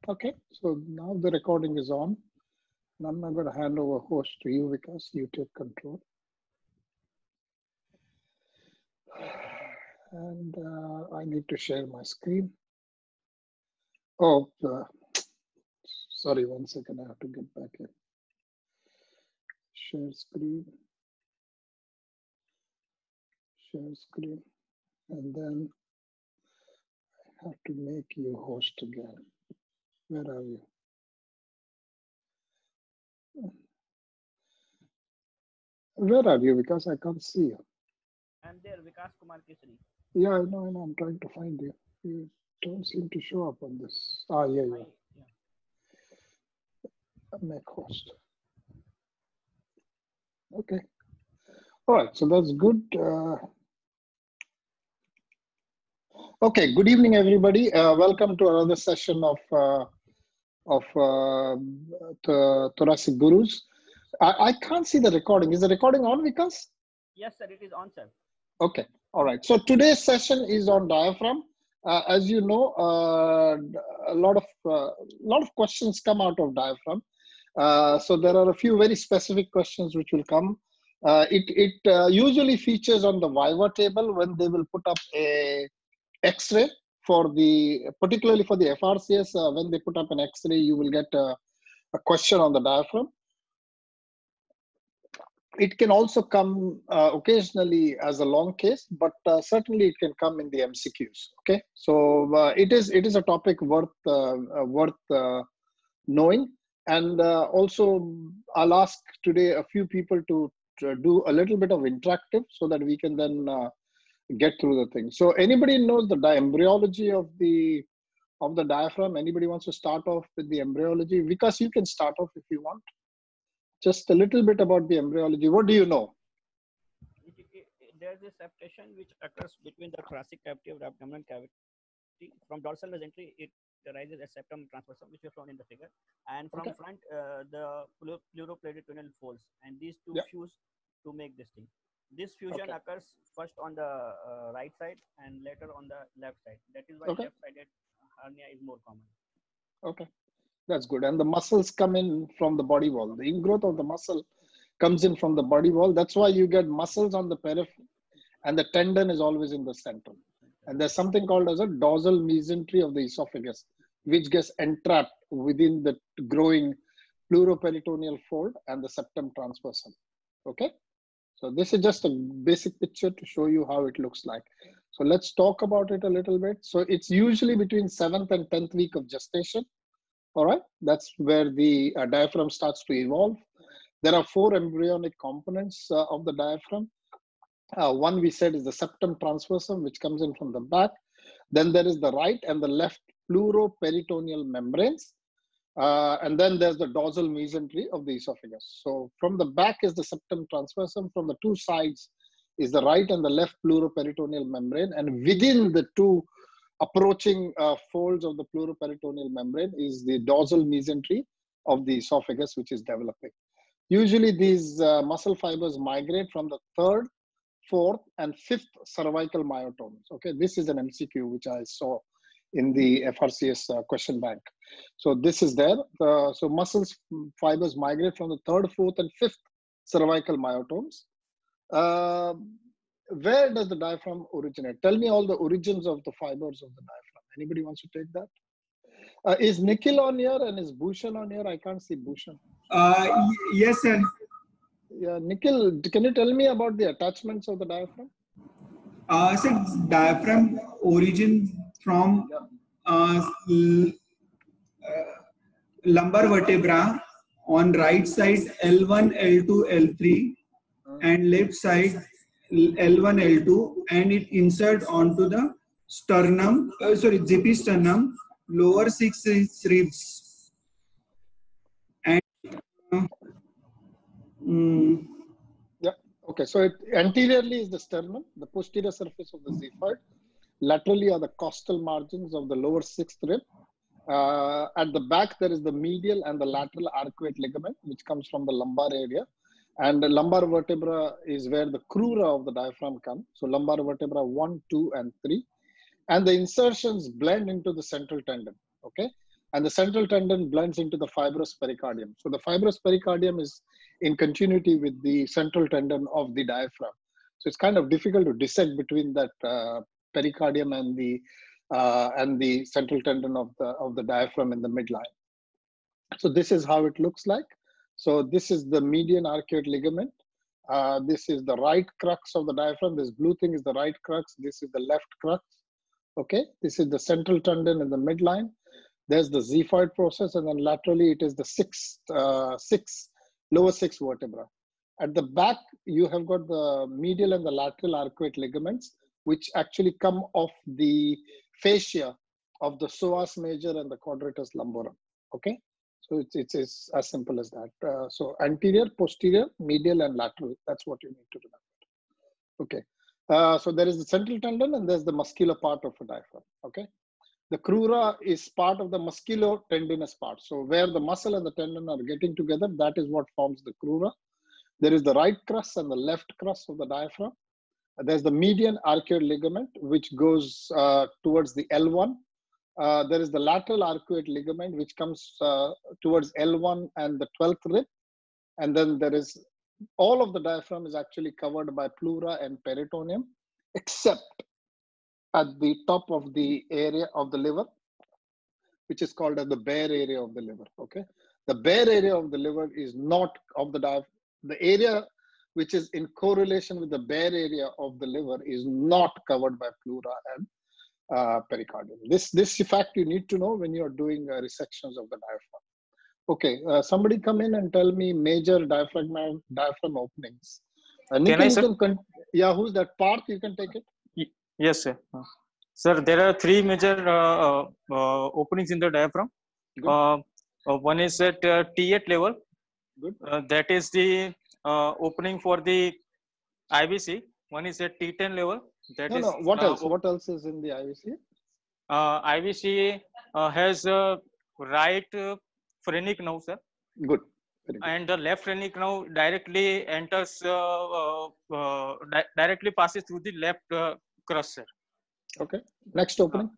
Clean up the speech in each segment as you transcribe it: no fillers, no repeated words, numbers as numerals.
Okay, so now the recording is on. And I'm going to hand over host to you because you take control. And I need to share my screen. Oh, sorry, 1 second. I have to get back in. Share screen. Share screen. And then I have to make you host again. Where are you? Where are you? Because I can't see you. I'm there, Vikas Kumar Kesari. Yeah, I know. I'm trying to find you. You don't seem to show up on this. Ah, yeah. Make host. Okay. All right. So that's good. Okay. Good evening, everybody. Welcome to another session of Thoracic Gurus. I can't see the recording. Is the recording on, Vikas? Yes, sir. It is on, sir. Okay. All right. So today's session is on diaphragm. As you know, a lot of questions come out of diaphragm. So there are a few very specific questions which will come. It usually features on the Viva table when they will put up a X-ray for particularly for the FRCS. When they put up an X-ray, you will get a question on the diaphragm. It can also come occasionally as a long case, but certainly it can come in the MCQs. Okay, so it is a topic worth knowing, and also I'll ask today a few people to do a little bit of interactive so that we can then get through the thing. So anybody knows the embryology of the diaphragm? Anybody wants to start off with the embryology? Vikas, you can start off if you want. Just a little bit about the embryology. What do you know? There's a septation which occurs between the thoracic cavity of the abdominal cavity. From dorsal mesentery, it arises a septum transversum, which is shown in the figure. And from front, the pleuroperitoneal folds. And these two fuse to make this thing. This fusion occurs first on the right side and later on the left side. That is why left-sided hernia is more common. Okay. That's good. And the muscles come in from the body wall. The ingrowth of the muscle comes in from the body wall. That's why you get muscles on the periphery and the tendon is always in the center. And there's something called as a dorsal mesentery of the esophagus, which gets entrapped within the growing pleuroperitoneal fold and the septum transversum. Okay. So this is just a basic picture to show you how it looks like. So let's talk about it a little bit. So it's usually between 7th and 10th week of gestation. All right, that's where the diaphragm starts to evolve. There are 4 embryonic components of the diaphragm. One we said is the septum transversum, which comes in from the back. Then there is the right and the left pleuroperitoneal membranes. And then there's the dorsal mesentery of the esophagus. So from the back is the septum transversum. From the 2 sides is the right and the left pleuroperitoneal membrane. And within the 2 approaching folds of the pleuroperitoneal membrane is the dorsal mesentery of the esophagus, which is developing. Usually these muscle fibers migrate from the 3rd, 4th, and 5th cervical myotomes. Okay, this is an MCQ which I saw in the FRCS question bank. So this is there. So muscle fibers migrate from the 3rd, 4th, and 5th cervical myotomes. Where does the diaphragm originate? Tell me all the origins of the fibers of the diaphragm. Anybody wants to take that? Is Nikhil on here and is Bhushan on here? I can't see Bhushan. Yes, sir. Yeah, Nikhil, can you tell me about the attachments of the diaphragm? So diaphragm origin from lumbar vertebra on right side L1, L2, L3 and left side L1, L2, and it insert onto the sternum, GP sternum, lower 6 ribs. And yeah, okay. So anteriorly is the sternum, the posterior surface of the xiphoid. Laterally are the costal margins of the lower 6th rib. At the back, there is the medial and the lateral arcuate ligament, which comes from the lumbar area. And the lumbar vertebra is where the crura of the diaphragm comes. So lumbar vertebra 1, 2, and 3. And the insertions blend into the central tendon. Okay. and the central tendon blends into the fibrous pericardium. So the fibrous pericardium is in continuity with the central tendon of the diaphragm. So it's kind of difficult to dissect between that pericardium and the central tendon of the diaphragm in the midline. So this is how it looks like. So this is the median arcuate ligament. This is the right crux of the diaphragm. This blue thing is the right crux. This is the left crux. Okay, this is the central tendon in the midline. There's the xiphoid process, and then laterally it is the lower six vertebra. At the back, you have got the medial and the lateral arcuate ligaments, which actually come off the fascia of the psoas major and the quadratus lumborum. Okay, so it's as simple as that. So anterior, posterior, medial, and lateral. That's what you need to remember. Okay, so there is the central tendon and there's the muscular part of a diaphragm. Okay, the crura is part of the musculotendinous part. So where the muscle and the tendon are getting together, that is what forms the crura. There is the right crus and the left crus of the diaphragm. There's the median arcuate ligament, which goes towards the L1. There is the lateral arcuate ligament, which comes towards L1 and the 12th rib. And then there is, all of the diaphragm is actually covered by pleura and peritoneum, except at the top of the area of the liver, which is called as the bare area of the liver. Okay, the bare area of the liver is not of the diaphragm. The area which is in correlation with the bare area of the liver is not covered by pleura and pericardium. This fact you need to know when you are doing resections of the diaphragm. Okay, somebody come in and tell me major diaphragm openings. Nikhil, Can I, sir? Yeah, who's that? Parth, you can take it. Yes, sir. Sir, there are three major openings in the diaphragm. One is at T8 level. Good. That is the opening for the IVC. One is at T10 level. No. What else? What else is in the IVC? IVC has right phrenic nerve, sir. Good. And the left phrenic nerve directly enters, directly passes through the left crus, sir. Okay. Next opening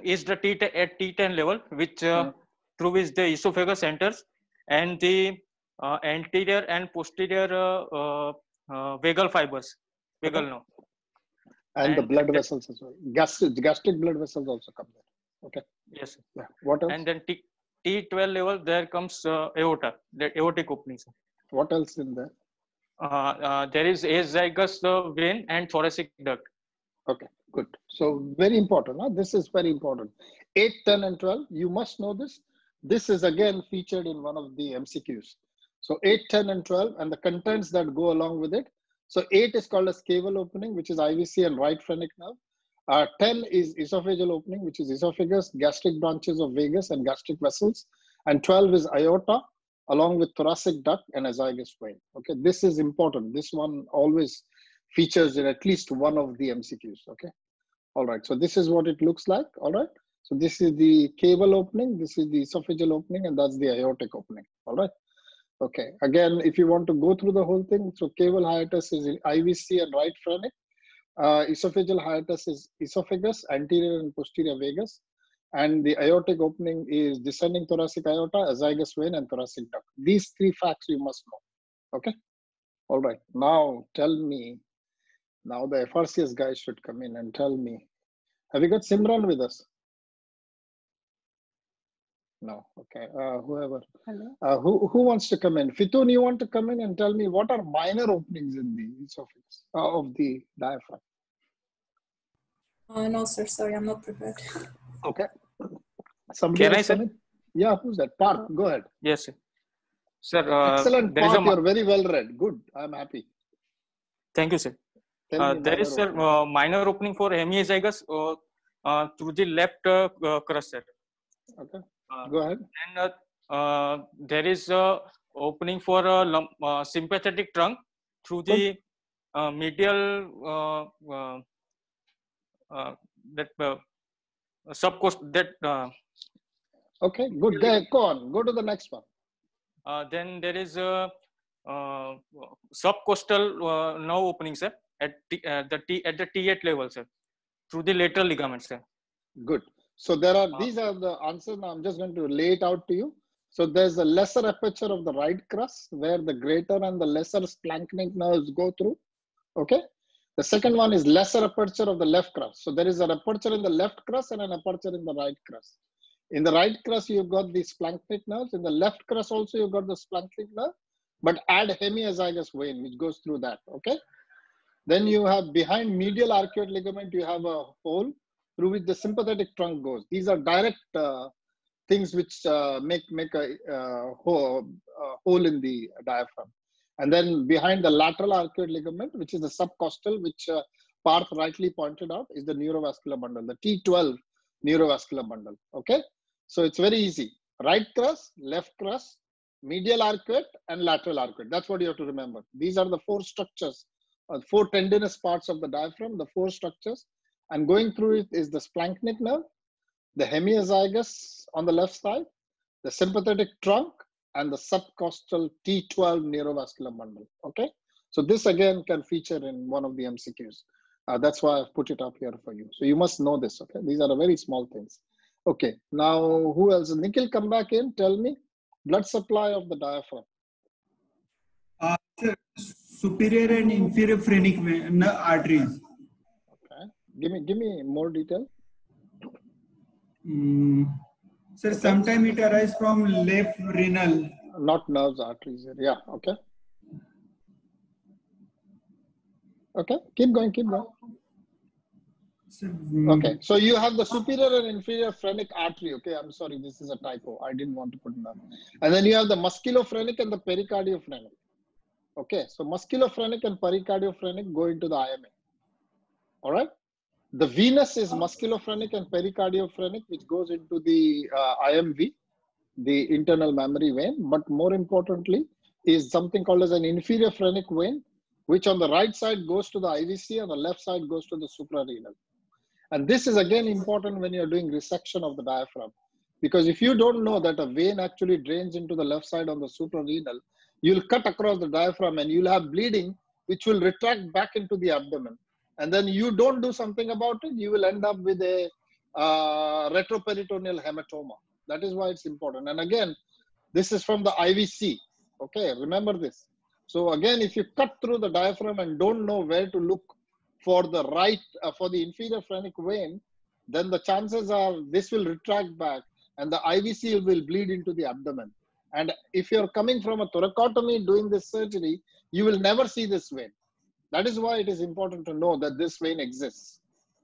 is the at T10 level, which through which the esophagus enters, and the anterior and posterior vagal fibers, vagal nerve. And the blood vessels as well. Gastric blood vessels also come there. Okay. Yes. Sir. Yeah. What else? And then T12 level, there comes aorta, the aortic opening. Sir. What else in there? There is azygous vein and thoracic duct. Okay, good. So very important. Huh? This is very important. 8, 10, and 12. You must know this. This is again featured in one of the MCQs. So 8, 10, and 12, and the contents that go along with it. So 8 is called as caval opening, which is IVC and right phrenic nerve. 10 is esophageal opening, which is esophagus, gastric branches of vagus, and gastric vessels. And 12 is aorta, along with thoracic duct and azygous vein. Okay, this is important. This one always features in at least one of the MCQs. Okay, all right. So this is what it looks like. All right. So this is the caval opening, this is the esophageal opening, and that's the aortic opening. All right. Okay. Again, if you want to go through the whole thing, so caval hiatus is IVC and right phrenic. Esophageal hiatus is esophagus, anterior and posterior vagus. And the aortic opening is descending thoracic aorta, azygous vein, and thoracic duct. These three facts you must know. Okay. All right. Now tell me, now the FRCS guys should come in and tell me. Have you got Simran with us? No. Okay. Whoever. Hello. Who wants to come in? Fitun, you want to come in and tell me what are minor openings in the esophagus of the diaphragm? No, sir. Sorry, I'm not prepared. Okay. Somebody Can I, else come sir? in? Yeah, who's that? Parth, go ahead. Yes, sir. Sir, Excellent, there is Parth. You're very well read. Good. I'm happy. Thank you, sir. Tell me There is, sir, opening. minor opening for hemizygous through the left crus, sir. Okay. Go ahead. And there is opening for sympathetic trunk through the medial subcost that. Okay, good. Go on. Go to the next one. Then there is subcostal nerve opening, sir, at the T8 level, sir, through the lateral ligaments, sir. Good. So there are, these are the answers. Now I'm just going to lay it out to you. So there's a lesser aperture of the right crus where the greater and the lesser splanchnic nerves go through. Okay. The second one is lesser aperture of the left crus. So there is an aperture in the left crus and an aperture in the right crus. In the right crus, you've got the splanchnic nerves. In the left crus also, you've got the splanchnic nerve, but add hemiazygous vein, which goes through that. Okay. Then you have behind medial arcuate ligament, you have a hole through which the sympathetic trunk goes. These are direct things which make a hole in the diaphragm. And then behind the lateral arcuate ligament, which is the subcostal, which Parth rightly pointed out, is the neurovascular bundle, the T12 neurovascular bundle. Okay, so it's very easy. Right crus, left crus, medial arcuate, and lateral arcuate. That's what you have to remember. These are the four structures, four tendinous parts of the diaphragm, the four structures. And going through it is the splanchnic nerve, the hemiazygous on the left side, the sympathetic trunk, and the subcostal T12 neurovascular bundle. Okay, so this again can feature in one of the MCQs. That's why I've put it up here for you. So you must know this. Okay, these are very small things. Okay, now who else? Nikhil, come back in. Tell me blood supply of the diaphragm. Superior and inferior phrenic arteries. Okay, give me more detail. Sir, sometimes it arises from left renal. Not nerves, arteries. Yeah, okay. Okay, keep going, keep going. Okay, so you have the superior and inferior phrenic artery. Okay, I'm sorry, this is a typo. I didn't want to put it down. And then you have the musculophrenic and the pericardiophrenic. Okay, so musculophrenic and pericardiophrenic go into the IMA. All right. The venous is musculophrenic and pericardiophrenic, which goes into the IMV, the internal mammary vein. But more importantly, is something called as an inferior phrenic vein, which on the right side goes to the IVC and the left side goes to the suprarenal. And this is again important when you're doing resection of the diaphragm, because if you don't know that a vein actually drains into the left side on the suprarenal, you'll cut across the diaphragm and you'll have bleeding, which will retract back into the abdomen. And then you don't do something about it, you will end up with a retroperitoneal hematoma. That is why it's important. And again, this is from the IVC. Okay, remember this. So again, if you cut through the diaphragm and don't know where to look for the right, for the inferior phrenic vein, then the chances are this will retract back and the IVC will bleed into the abdomen. And if you're coming from a thoracotomy doing this surgery, you will never see this vein. That is why it is important to know that this vein exists.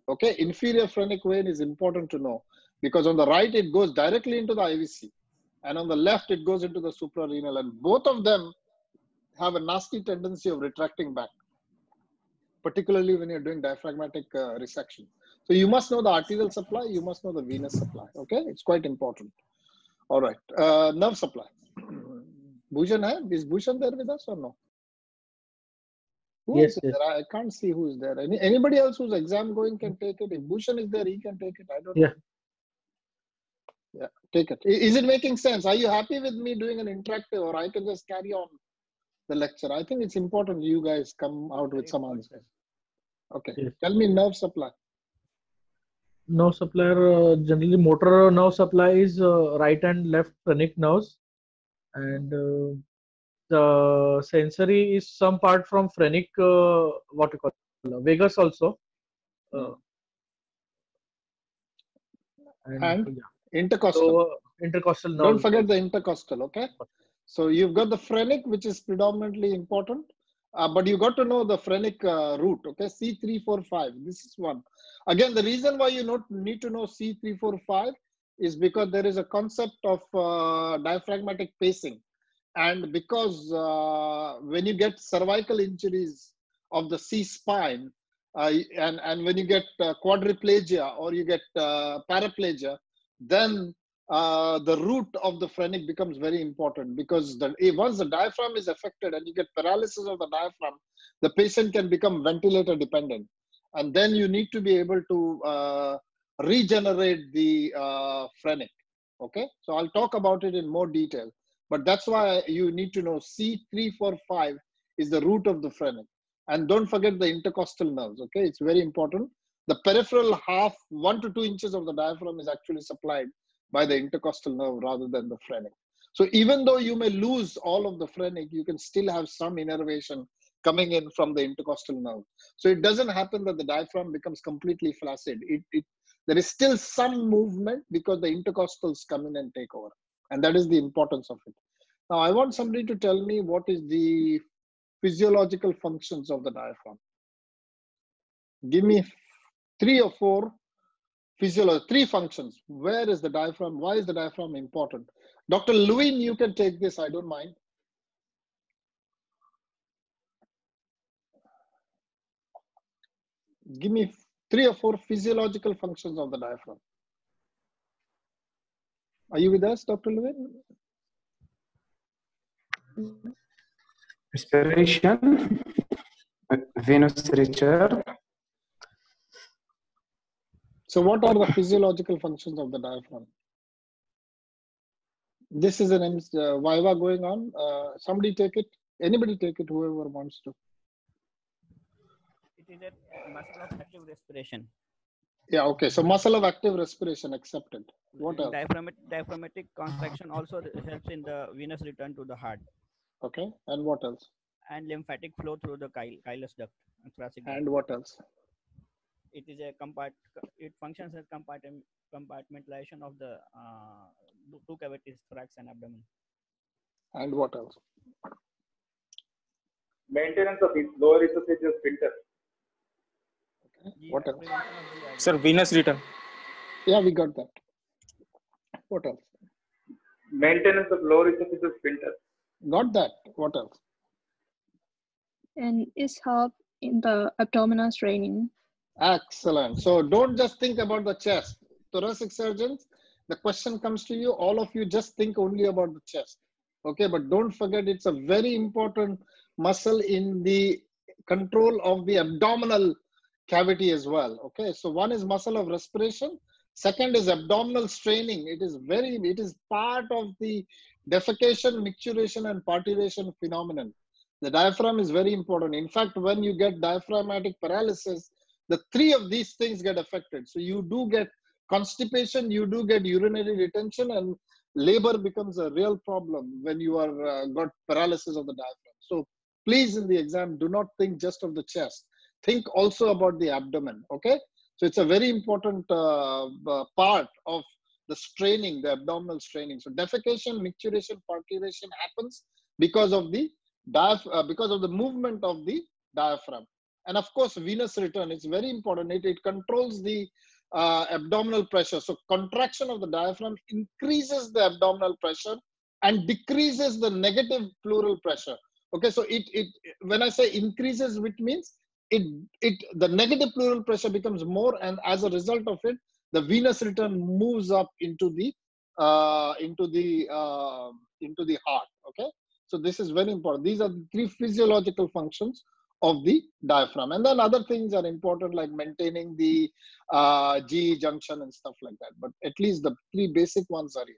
Okay, inferior phrenic vein is important to know because on the right, it goes directly into the IVC and on the left, it goes into the suprarenal, and both of them have a nasty tendency of retracting back, particularly when you're doing diaphragmatic resection. So you must know the arterial supply, you must know the venous supply. Okay, it's quite important. All right, nerve supply. Bhushan, is Bhushan there with us or no? Who yes, is there? I can't see who is there. Anybody else whose exam going can take it. If Bhushan is there, he can take it. I don't know. Yeah, take it. Is it making sense? Are you happy with me doing an interactive, or I can just carry on the lecture? I think it's important you guys come out with some answers. Okay, yes. Tell me nerve supply. Nerve supply, generally motor nerve supply is right and left phrenic nerves, and the sensory is some part from phrenic, what you call vagus also. And yeah. Intercostal. So, intercostal nerve. Don't forget the intercostal, okay? So you've got the phrenic, which is predominantly important, but you got to know the phrenic root, okay? C345, this is one. Again, the reason why you need to know C345 is because there is a concept of diaphragmatic pacing. And because when you get cervical injuries of the C-spine, and when you get quadriplegia or you get paraplegia, then the root of the phrenic becomes very important, because once the diaphragm is affected and you get paralysis of the diaphragm, the patient can become ventilator dependent. And then you need to be able to regenerate the phrenic. Okay, so I'll talk about it in more detail. But that's why you need to know C345 is the root of the phrenic. And don't forget the intercostal nerves, okay? It's very important. the peripheral half, 1 to 2 inches of the diaphragm is actually supplied by the intercostal nerve rather than the phrenic. So even though you may lose all of the phrenic, you can still have some innervation coming in from the intercostal nerve. So it doesn't happen that the diaphragm becomes completely flaccid. There is still some movement because the intercostals come in and take over. And that is the importance of it. Now, I want somebody to tell me what is the physiological functions of the diaphragm. Give me 3 or 4 3 functions. Where is the diaphragm? Why is the diaphragm important? Dr. Lewin, you can take this. I don't mind. Give me 3 or 4 physiological functions of the diaphragm. Are you with us, Dr. Lewin? Respiration, venous return. So what are the physiological functions of the diaphragm? This is an Viva going on. Somebody take it. Anybody take it, whoever wants to. It is a muscle of active respiration. Yeah, okay. So muscle of active respiration, accepted. What else? Diaphragmatic contraction also helps in the venous return to the heart. Okay. And what else? And lymphatic flow through the chylus duct and thoracic duct. And what else? It is a it functions as compartmentalization of the 2 cavities, thorax and abdomen. And what else? Maintenance of the lower esophageal sphincter. Okay. What else? Sir, venous return. Yeah, we got that. What else? Maintenance of lower esophageal sphincter. Got that. What else? And it's help in the abdominal straining. Excellent. So don't just think about the chest. Thoracic surgeons, the question comes to you, all of you just think only about the chest. Okay, but don't forget it's a very important muscle in the control of the abdominal cavity as well. Okay, so one is muscle of respiration. Second is abdominal straining. It is part of the defecation, micturition, and parturition phenomenon. The diaphragm is very important. In fact, when you get diaphragmatic paralysis, the 3 of these things get affected. So you do get constipation, you do get urinary retention, and labor becomes a real problem when you are got paralysis of the diaphragm. So please, in the exam, do not think just of the chest. Think also about the abdomen. Okay, so it's a very important part of the straining, the abdominal straining. So defecation, micturition, parturition happens because of the movement of the diaphragm. And of course, venous return is very important. It controls the abdominal pressure. So contraction of the diaphragm increases the abdominal pressure and decreases the negative pleural pressure. Okay, so when I say increases, which means the negative pleural pressure becomes more, and as a result of it, the venous return moves up into the heart. Okay, so this is very important. These are the 3 physiological functions of the diaphragm, and then other things are important like maintaining the G junction and stuff like that, but at least the 3 basic ones are here.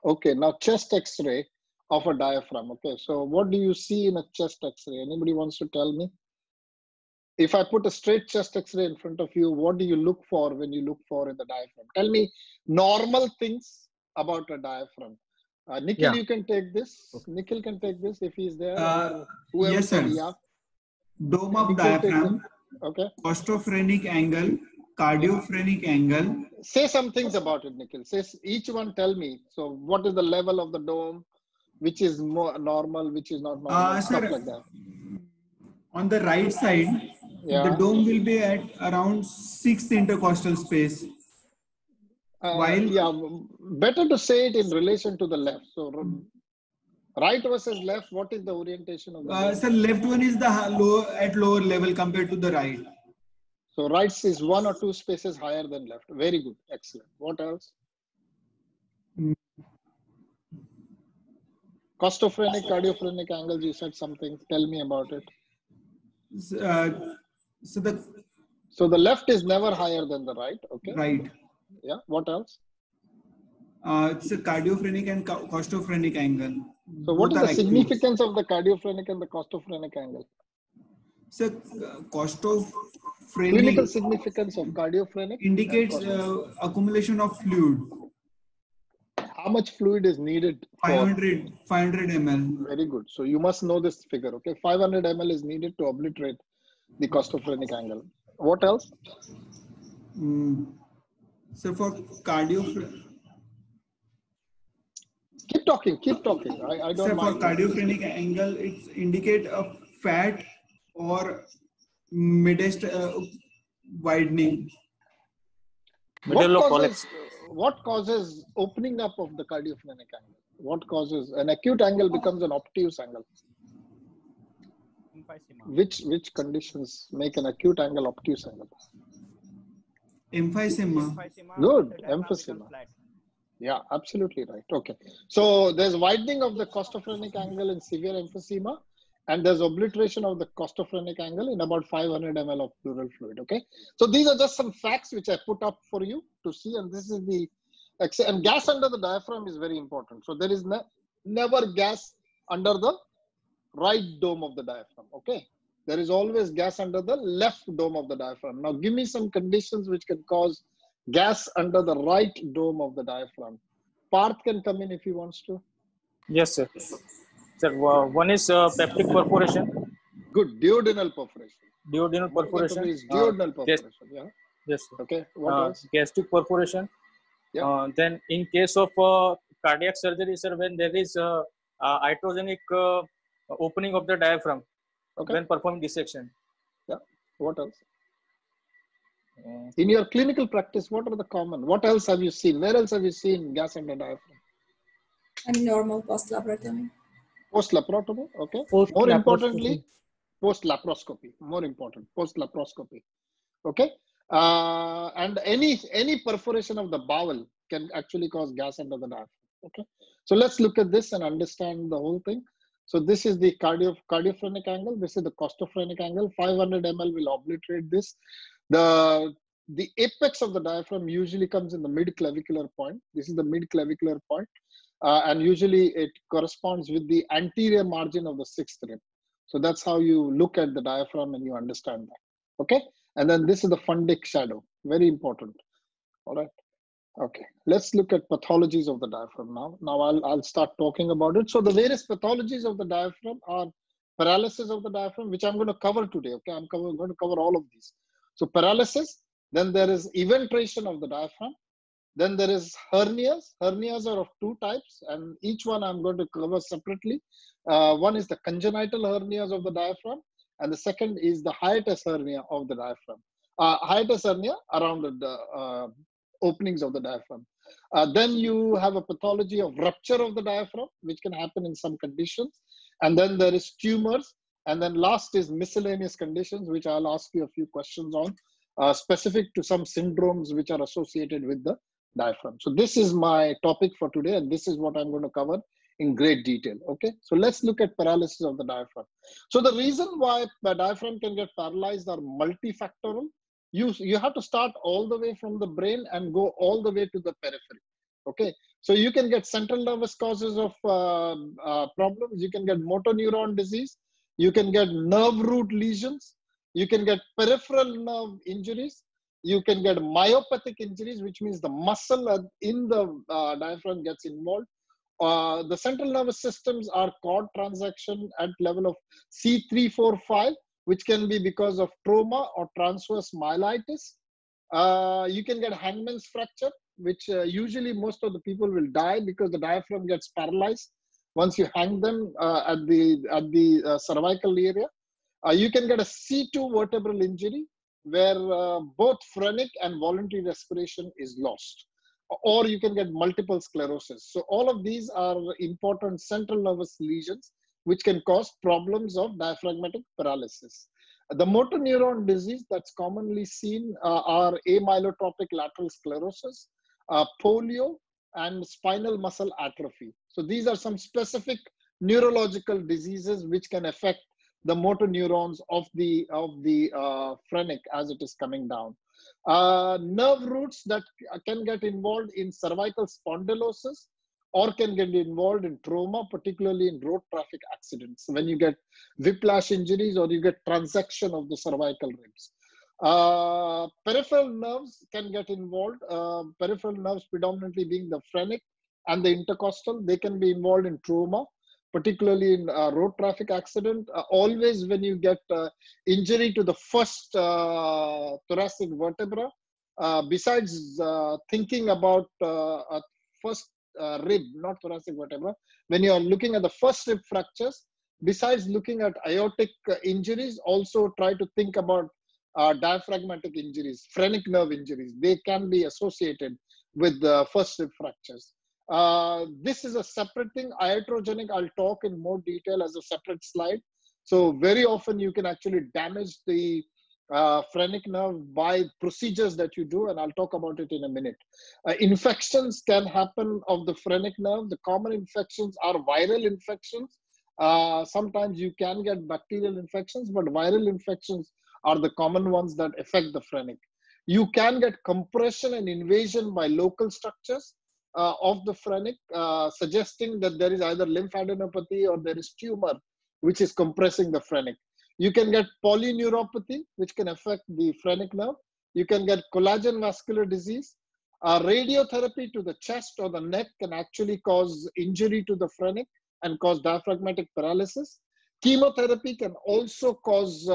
Okay, now chest x-ray of a diaphragm. Okay, so what do you see in a chest x-ray? Anybody wants to tell me? If I put a straight chest x-ray in front of you, what do you look for when you look for in the diaphragm? Tell me normal things about a diaphragm. Nikhil, you can take this. Okay. Nikhil can take this if he's there. Yes, sir. Dome of diaphragm, okay. Costophrenic angle, cardiophrenic angle. Say some things about it, Nikhil. Say each one. Tell me. So, what is the level of the dome? Which is more normal? Which is not normal? Stuff like that. On the right side, the dome will be at around 6th intercostal space. Better to say it in relation to the left. So, right versus left, what is the orientation of the sir, left one is at lower level compared to the right. So right is 1 or 2 spaces higher than left. Very good. Excellent. What else? Costophrenic, cardiophrenic angles, you said something. Tell me about it. So the left is never higher than the right. Okay. Right. Yeah. What else? It's a cardiophrenic and costophrenic angle. So what is the significance of the cardiophrenic and the costophrenic angle? So, costophrenic Clinical significance of cardiophrenic indicates accumulation of fluid. How much fluid is needed for 500 ml. Very good. So you must know this figure. Okay, 500 ml is needed to obliterate the costophrenic angle. What else? So for cardiophrenic. Keep talking. Keep talking. I don't So mind. for cardiophrenic angle, it indicate a fat or midest widening. What causes opening up of the cardiophrenic angle? What causes an acute angle becomes an obtuse angle? Emphysema. Which conditions make an acute angle obtuse angle? Emphysema. Good. Emphysema. Yeah, absolutely right. Okay. So there's widening of the costophrenic angle in severe emphysema, and there's obliteration of the costophrenic angle in about 500 ml of pleural fluid. Okay. So these are just some facts which I put up for you to see, and this is the, and gas under the diaphragm is very important. So there is never gas under the right dome of the diaphragm. Okay. There is always gas under the left dome of the diaphragm. Now give me some conditions which can cause gas under the right dome of the diaphragm. Parth can come in if he wants to. Yes, sir. Sir, one is peptic perforation. Good. Duodenal perforation. Duodenal perforation. Is duodenal perforation. Yeah. Yes, sir. Okay. What else? Gastric perforation. Yeah. Then in case of cardiac surgery, sir, when there is iatrogenic opening of the diaphragm when performing dissection. Yeah. What else? In your clinical practice, what are the common? What else have you seen? Where else have you seen gas under diaphragm? And normal post-laparotomy. Post-laparotomy, okay. More importantly, post-laparoscopy. More important, post-laparoscopy. Okay. And any perforation of the bowel can actually cause gas under the diaphragm. Okay. So let's look at this and understand the whole thing. So this is the cardiophrenic angle. This is the costophrenic angle. 500 ml will obliterate this. The apex of the diaphragm usually comes in the mid-clavicular point. This is the mid-clavicular point. And usually it corresponds with the anterior margin of the sixth rib. So that's how you look at the diaphragm and you understand that. Okay. And then this is the fundic shadow. Very important. All right. Okay. Let's look at pathologies of the diaphragm now. Now I'll start talking about it. So the various pathologies of the diaphragm are paralysis of the diaphragm, which I'm going to cover today. Okay. I'm going to cover all of these. So paralysis, then there is eventration of the diaphragm. Then there is hernias. Hernias are of two types, and each one I'm going to cover separately. One is the congenital hernias of the diaphragm, and the second is the hiatus hernia of the diaphragm. Hiatus hernia around the openings of the diaphragm. Then you have a pathology of rupture of the diaphragm, which can happen in some conditions. And then there is tumors. And then last is miscellaneous conditions, which I'll ask you a few questions on, specific to some syndromes which are associated with the diaphragm. So this is my topic for today, and this is what I'm going to cover in great detail. Okay, so let's look at paralysis of the diaphragm. So the reason why the diaphragm can get paralyzed are multifactorial. You have to start all the way from the brain and go all the way to the periphery. Okay, so you can get central nervous causes of problems. You can get motor neuron disease. You can get nerve root lesions. You can get peripheral nerve injuries. You can get myopathic injuries, which means the muscle in the diaphragm gets involved. The central nervous systems are cord transaction at level of C3, 4, 5, which can be because of trauma or transverse myelitis. You can get hangman's fracture, which usually most of the people will die because the diaphragm gets paralyzed once you hang them at the cervical area. You can get a C2 vertebral injury where both phrenic and voluntary respiration is lost. Or you can get multiple sclerosis. So all of these are important central nervous lesions which can cause problems of diaphragmatic paralysis. The motor neuron disease that's commonly seen are amyotrophic lateral sclerosis, polio, and spinal muscle atrophy. So these are some specific neurological diseases which can affect the motor neurons of the phrenic as it is coming down. Nerve roots that can get involved in cervical spondylosis or can get involved in trauma, particularly in road traffic accidents, when you get whiplash injuries or you get transection of the cervical ribs. Peripheral nerves can get involved. Peripheral nerves predominantly being the phrenic and the intercostal. They can be involved in trauma, particularly in road traffic accident. Always when you get injury to the first thoracic vertebra, besides thinking about a first rib, not thoracic vertebra, when you are looking at the first rib fractures, besides looking at aortic injuries, also try to think about diaphragmatic injuries, phrenic nerve injuries. They can be associated with the first rib fractures. This is a separate thing. Iatrogenic, I'll talk in more detail as a separate slide. So very often you can actually damage the phrenic nerve by procedures that you do, and I'll talk about it in a minute. Infections can happen of the phrenic nerve. The common infections are viral infections. Sometimes you can get bacterial infections, but viral infections are the common ones that affect the phrenic. You can get compression and invasion by local structures of the phrenic, suggesting that there is either lymphadenopathy or there is tumor which is compressing the phrenic. You can get polyneuropathy, which can affect the phrenic nerve. You can get collagen vascular disease. Radiotherapy to the chest or the neck can actually cause injury to the phrenic and cause diaphragmatic paralysis. Chemotherapy can also cause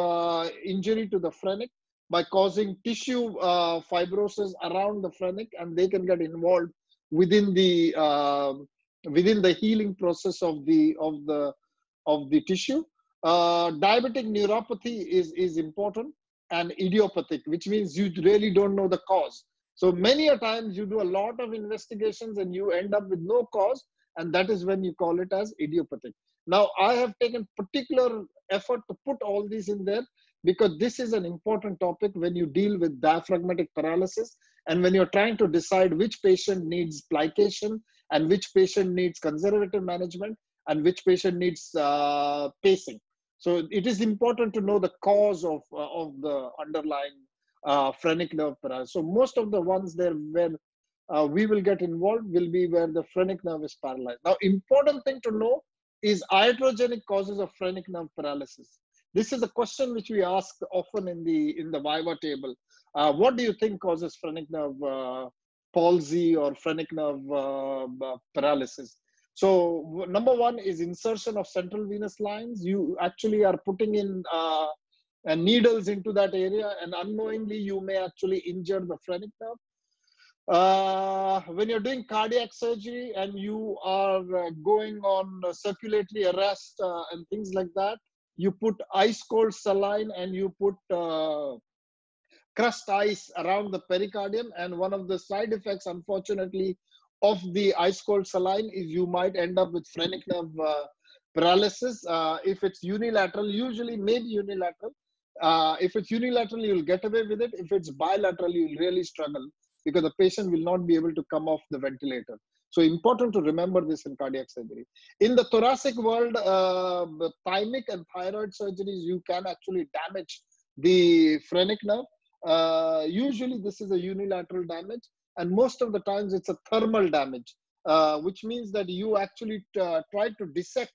injury to the phrenic by causing tissue fibrosis around the phrenic, and they can get involved within the healing process of the tissue. Diabetic neuropathy is important, and idiopathic, which means you really don't know the cause. So many a times you do a lot of investigations and you end up with no cause, and that is when you call it as idiopathic. Now, I have taken particular effort to put all these in there because this is an important topic when you deal with diaphragmatic paralysis and when you're trying to decide which patient needs plication and which patient needs conservative management and which patient needs pacing. So it is important to know the cause of the underlying phrenic nerve paralysis. So most of the ones there where we will get involved will be where the phrenic nerve is paralyzed. Now, important thing to know is iatrogenic causes of phrenic nerve paralysis. This is a question which we ask often in the Viva table. What do you think causes phrenic nerve palsy or phrenic nerve paralysis? So number one is insertion of central venous lines. You actually are putting in needles into that area, and unknowingly you may actually injure the phrenic nerve. When you're doing cardiac surgery and you are going on circulatory arrest and things like that, you put ice cold saline and you put crushed ice around the pericardium, and one of the side effects, unfortunately, of the ice cold saline is you might end up with phrenic nerve paralysis. If it's unilateral, usually maybe unilateral. If it's unilateral, you'll get away with it. If it's bilateral, you'll really struggle because the patient will not be able to come off the ventilator. So important to remember this in cardiac surgery. In the thoracic world, thymic and thyroid surgeries, you can actually damage the phrenic nerve. Usually this is a unilateral damage, and most of the times it's a thermal damage, which means that you actually try to dissect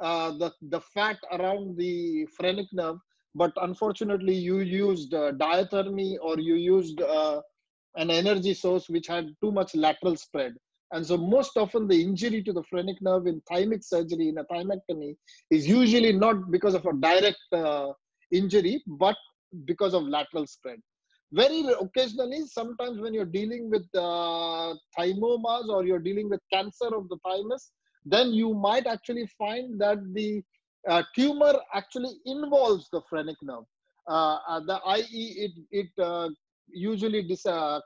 the fat around the phrenic nerve, but unfortunately you used diathermy or you used an energy source which had too much lateral spread. And so most often the injury to the phrenic nerve in thymic surgery, in a thymectomy, is usually not because of a direct injury, but because of lateral spread. Very occasionally, sometimes when you're dealing with thymomas or you're dealing with cancer of the thymus, then you might actually find that the tumor actually involves the phrenic nerve, i.e. it usually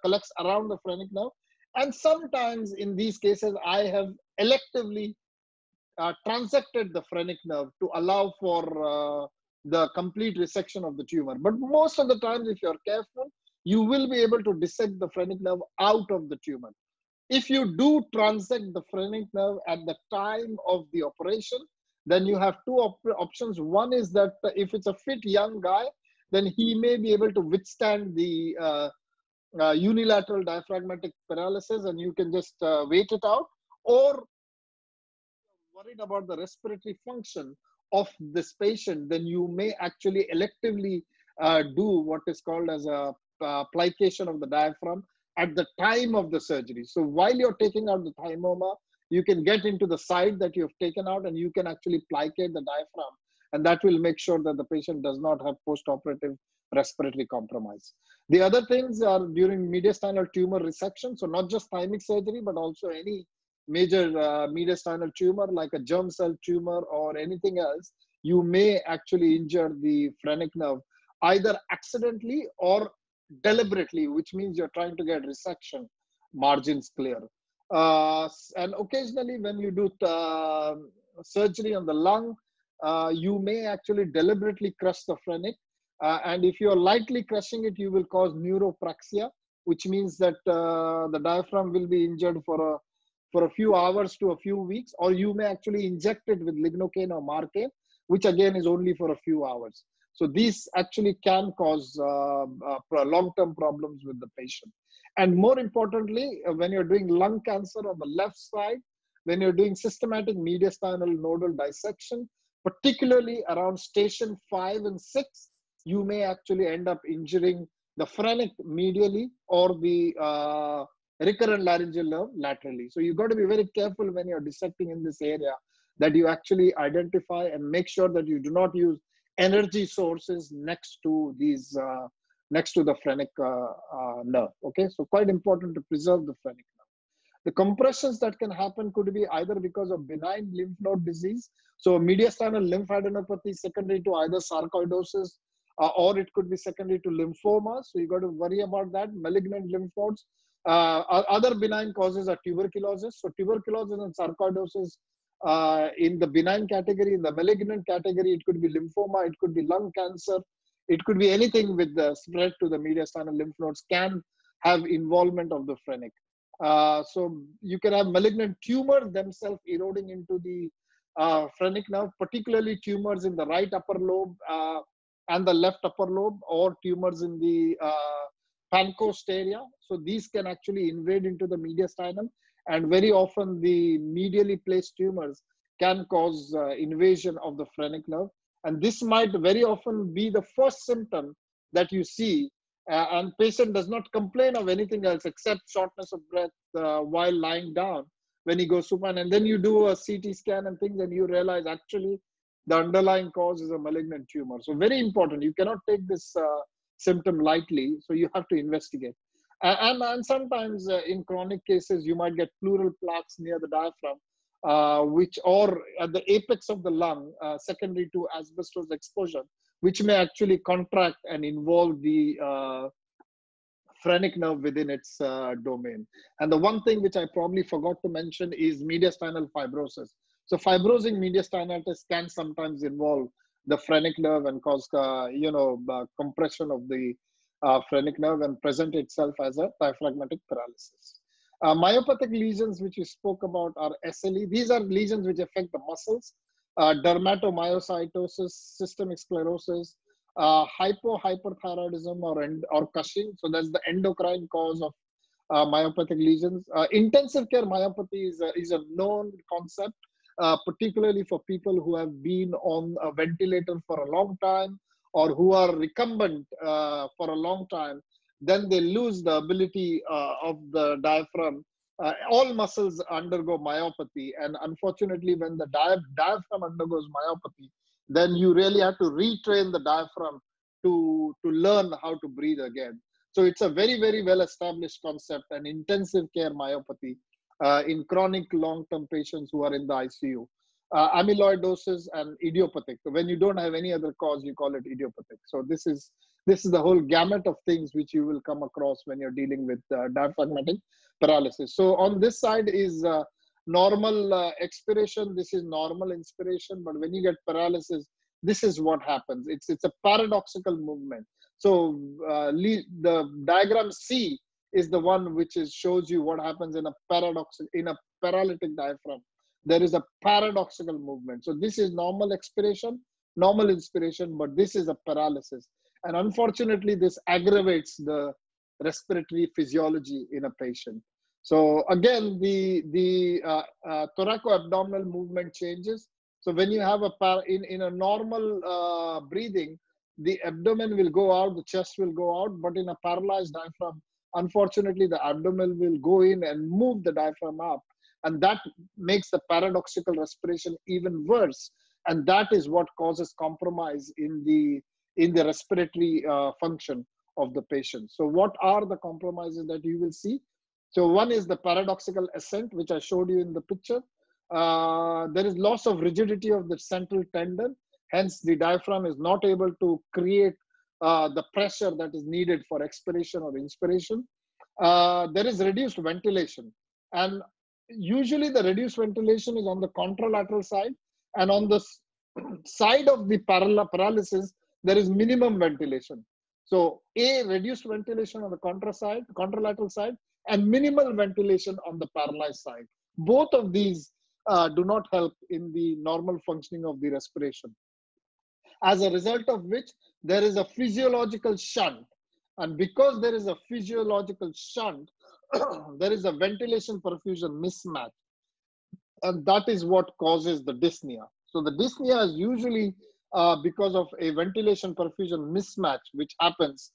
collects around the phrenic nerve. And sometimes in these cases, I have electively transected the phrenic nerve to allow for the complete resection of the tumor. But most of the times, if you're careful, you will be able to dissect the phrenic nerve out of the tumor. If you do transect the phrenic nerve at the time of the operation, then you have two options. One is that if it's a fit young guy, then he may be able to withstand the unilateral diaphragmatic paralysis and you can just wait it out. Or worried about the respiratory function of this patient, then you may actually electively do what is called as a plication of the diaphragm at the time of the surgery. So while you're taking out the thymoma, you can get into the side that you've taken out and you can actually plicate the diaphragm. And that will make sure that the patient does not have post-operative respiratory compromise. The other things are during mediastinal tumor resection. So not just thymic surgery, but also any major mediastinal tumor like a germ cell tumor or anything else, you may actually injure the phrenic nerve either accidentally or deliberately, which means you're trying to get resection margins clear. And occasionally when you do surgery on the lung, you may actually deliberately crush the phrenic. And if you're lightly crushing it, you will cause neuropraxia, which means that the diaphragm will be injured for a few hours to a few weeks, or you may actually inject it with lignocaine or marcaine, which again is only for a few hours. So these actually can cause long-term problems with the patient. And more importantly, when you're doing lung cancer on the left side, when you're doing systematic mediastinal nodal dissection, particularly around station 5 and 6, you may actually end up injuring the phrenic medially or the recurrent laryngeal nerve laterally. So you've got to be very careful when you're dissecting in this area that you actually identify and make sure that you do not use energy sources next to these next to the phrenic nerve. Okay, so quite important to preserve the phrenic nerve. The compressions that can happen could be either because of benign lymph node disease, so mediastinal lymphadenopathy secondary to either sarcoidosis, or it could be secondary to lymphoma. So you got to worry about that. Malignant lymph nodes. Other benign causes are tuberculosis. So tuberculosis and sarcoidosis in the benign category. In the malignant category, it could be lymphoma, it could be lung cancer, it could be anything with the spread to the mediastinal lymph nodes can have involvement of the phrenic. So you can have malignant tumors themselves eroding into the phrenic nerve, particularly tumors in the right upper lobe and the left upper lobe, or tumors in the Pancoast area. So these can actually invade into the mediastinum, and very often the medially placed tumors can cause invasion of the phrenic nerve. And this might very often be the first symptom that you see, and patient does not complain of anything else except shortness of breath while lying down when he goes supine. And then you do a CT scan and things, and you realize actually the underlying cause is a malignant tumor. So very important. You cannot take this symptom lightly. So you have to investigate. And sometimes in chronic cases, you might get pleural plaques near the diaphragm, which or at the apex of the lung, secondary to asbestos exposure, which may actually contract and involve the phrenic nerve within its domain. And the one thing which I probably forgot to mention is mediastinal fibrosis. So fibrosing mediastinitis can sometimes involve the phrenic nerve and cause, compression of the phrenic nerve and present itself as a diaphragmatic paralysis. Myopathic lesions, which we spoke about, are SLE. These are lesions which affect the muscles, dermatomyositis, systemic sclerosis, hyperthyroidism or Cushing. So that's the endocrine cause of myopathic lesions. Intensive care myopathy is a known concept, particularly for people who have been on a ventilator for a long time or who are recumbent for a long time. Then they lose the ability of the diaphragm. All muscles undergo myopathy, and unfortunately when the diaphragm undergoes myopathy, then you really have to retrain the diaphragm to learn how to breathe again. So it's a very, very well established concept, and intensive care myopathy in chronic long-term patients who are in the ICU. Amyloidosis and idiopathic. So when you don't have any other cause, you call it idiopathic. So this is the whole gamut of things which you will come across when you're dealing with diaphragmatic paralysis. So on this side is normal expiration. This is normal inspiration. But when you get paralysis, this is what happens. It's a paradoxical movement. So the diagram C is the one which shows you what happens in a paralytic diaphragm. There is a paradoxical movement. So this is normal expiration, normal inspiration, but this is a paralysis. And unfortunately, this aggravates the respiratory physiology in a patient. So again, the thoraco-abdominal movement changes. So when you have in a normal breathing, the abdomen will go out, the chest will go out, but in a paralyzed diaphragm, unfortunately, the abdomen will go in and move the diaphragm up. And that makes the paradoxical respiration even worse. And that is what causes compromise in the respiratory function of the patient. So what are the compromises that you will see? So one is the paradoxical ascent, which I showed you in the picture. There is loss of rigidity of the central tendon. Hence, the diaphragm is not able to create the pressure that is needed for expiration or inspiration. There is reduced ventilation. And usually the reduced ventilation is on the contralateral side. And on the side of the paralysis, there is minimum ventilation. So reduced ventilation on the contralateral side, and minimal ventilation on the paralyzed side. Both of these do not help in the normal functioning of the respiration. As a result of which, there is a physiological shunt. And because there is a physiological shunt, there is a ventilation perfusion mismatch. And that is what causes the dyspnea. So the dyspnea is usually because of a ventilation perfusion mismatch, which happens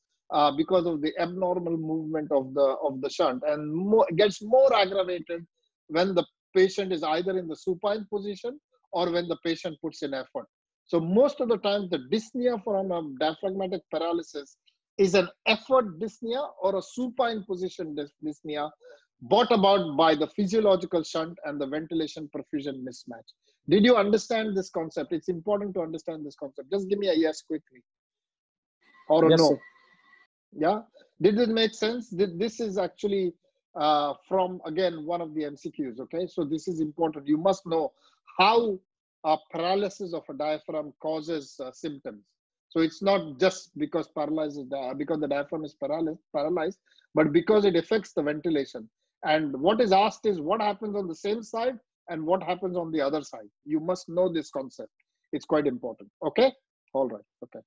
because of the abnormal movement of the shunt, and gets more aggravated when the patient is either in the supine position or when the patient puts in effort. So most of the time, the dyspnea from a diaphragmatic paralysis is an effort dyspnea or a supine position dyspnea brought about by the physiological shunt and the ventilation perfusion mismatch. Did you understand this concept? It's important to understand this concept. Just give me a yes quickly or a yes, no. sir. Yeah, did it make sense? This is actually from, again, one of the MCQs. Okay, so this is important. You must know how paralysis of a diaphragm causes symptoms. So it's not just because because the diaphragm is paralyzed, but because it affects the ventilation. And what is asked is what happens on the same side and what happens on the other side. You must know this concept. It's quite important. Okay, all right. Okay.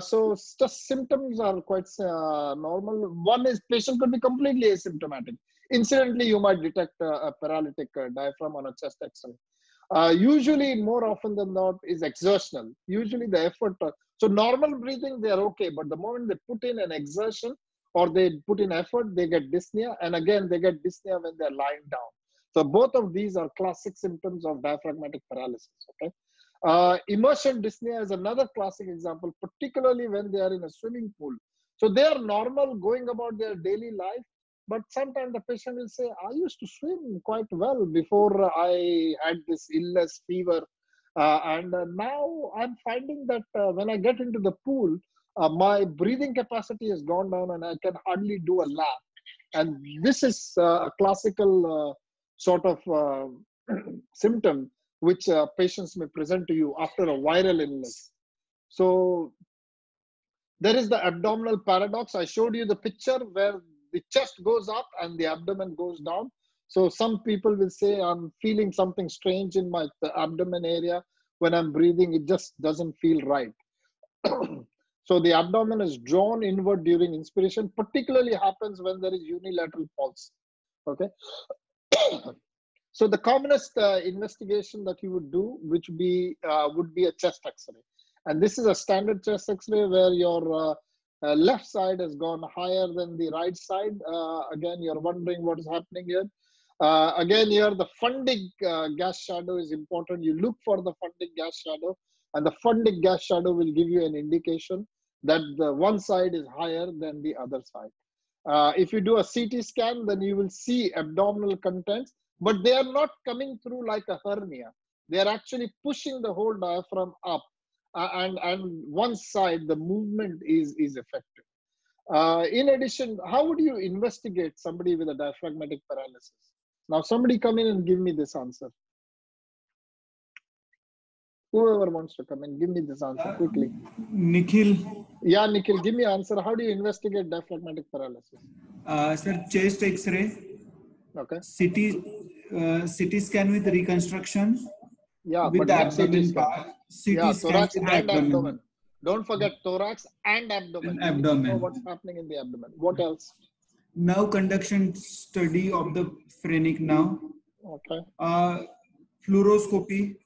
So just symptoms are quite normal. One is patient could be completely asymptomatic. Incidentally, you might detect a paralytic diaphragm on a chest X-ray. Usually, more often than not, is exertional. Usually the effort. So normal breathing, they are okay. But the moment they put in an exertion or they put in effort, they get dyspnea. And again, they get dyspnea when they're lying down. So both of these are classic symptoms of diaphragmatic paralysis. Okay. Immersion dyspnea is another classic example, particularly when they are in a swimming pool. So they are normal going about their daily life, but sometimes the patient will say, I used to swim quite well before I had this illness, fever. And now I'm finding that when I get into the pool, my breathing capacity has gone down and I can hardly do a lap. And this is a classical sort of symptom which patients may present to you after a viral illness. So there is the abdominal paradox. I showed you the picture where the chest goes up and the abdomen goes down. So some people will say, I'm feeling something strange in the abdomen area. When I'm breathing, it just doesn't feel right. So the abdomen is drawn inward during inspiration, particularly happens when there is unilateral pulse. Okay. So the commonest investigation that you would do, which would be a chest X-ray. And this is a standard chest X-ray where your left side has gone higher than the right side. Again, you're wondering what is happening here. Again, here the funding gas shadow is important. You look for the funding gas shadow, and the funding gas shadow will give you an indication that the one side is higher than the other side. If you do a CT scan, then you will see abdominal contents, but they are not coming through like a hernia. They are actually pushing the whole diaphragm up, and one side, the movement is effective. In addition, how would you investigate somebody with a diaphragmatic paralysis? Now, somebody come in and give me this answer. Whoever wants to come in, give me this answer quickly. Nikhil. Yeah, Nikhil, give me an answer. How do you investigate diaphragmatic paralysis? Sir, chest X-ray. Okay. CT scan with reconstruction. Yeah, with but the not abdomen CT scan. part. Yeah, scan thorax with the and abdomen. Don't forget thorax and abdomen. You need to know what's happening in the abdomen. What else? nerve conduction study of the phrenic nerve. Okay. Fluoroscopy.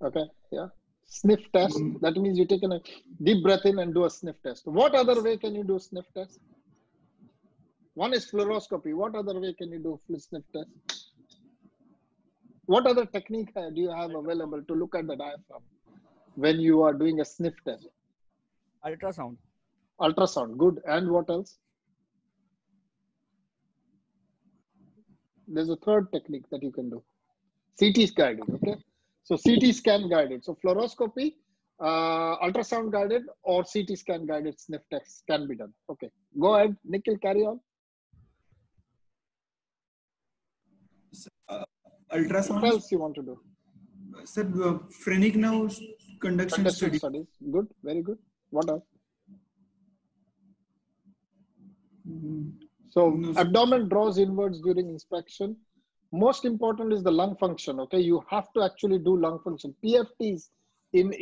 Okay. Yeah. Sniff test. That means you take a deep breath in and do a sniff test. What other way can you do sniff test? One is fluoroscopy. What other way can you do sniff test? What other technique do you have available to look at the diaphragm when you are doing a sniff test? Ultrasound. Ultrasound. Good. And what else? There's a third technique that you can do. CT guided. Okay. So CT scan guided. So fluoroscopy, ultrasound guided, or CT scan guided sniff tests can be done. Okay. Go ahead, Nikhil, carry on. Ultrasound. What else you want to do? Sir, phrenic nerve conduction studies. Good, very good. What else? So abdomen draws inwards during inspection. Most important is the lung function. Okay, you have to actually do lung function. PFTs in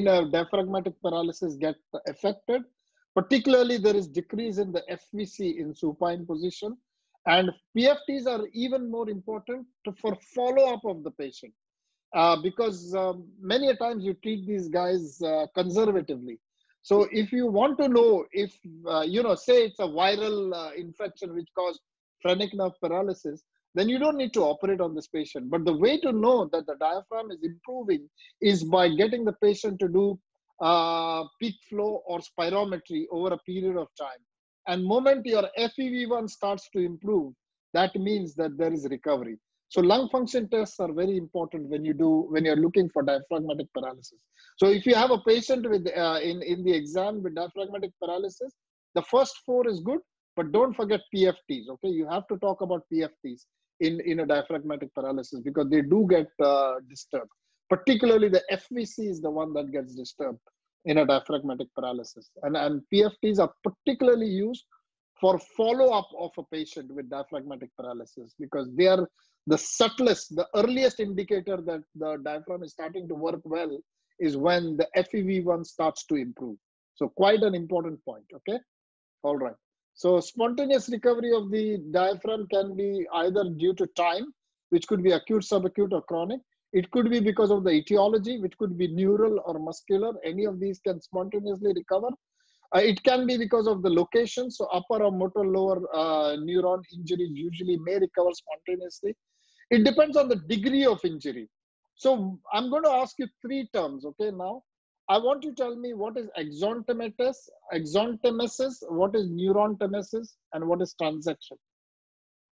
a diaphragmatic paralysis get affected. Particularly, there is decrease in the FVC in supine position. And PFTs are even more important for follow-up of the patient because many a times you treat these guys conservatively. So if you want to know if, say it's a viral infection which caused phrenic nerve paralysis, then you don't need to operate on this patient. But the way to know that the diaphragm is improving is by getting the patient to do peak flow or spirometry over a period of time. And moment your FEV1 starts to improve, that means that there is recovery. So lung function tests are very important when you're looking for diaphragmatic paralysis. So if you have a patient with in the exam with diaphragmatic paralysis, the first 4 is good, but don't forget PFTs. Okay, you have to talk about PFTs in a diaphragmatic paralysis because they do get disturbed. Particularly the FVC is the one that gets disturbed in a diaphragmatic paralysis. And PFTs are particularly used for follow-up of a patient with diaphragmatic paralysis because they are the subtlest, the earliest indicator that the diaphragm is starting to work well is when the FEV1 starts to improve. So quite an important point, okay? All right. So spontaneous recovery of the diaphragm can be either due to time, which could be acute, subacute, or chronic. It could be because of the etiology, which could be neural or muscular. Any of these can spontaneously recover. It can be because of the location. So upper or motor lower neuron injury usually may recover spontaneously. It depends on the degree of injury. So I'm going to ask you 3 terms, okay, now. I want you to tell me what is exontemesis, what is neurontemesis, and what is transaction.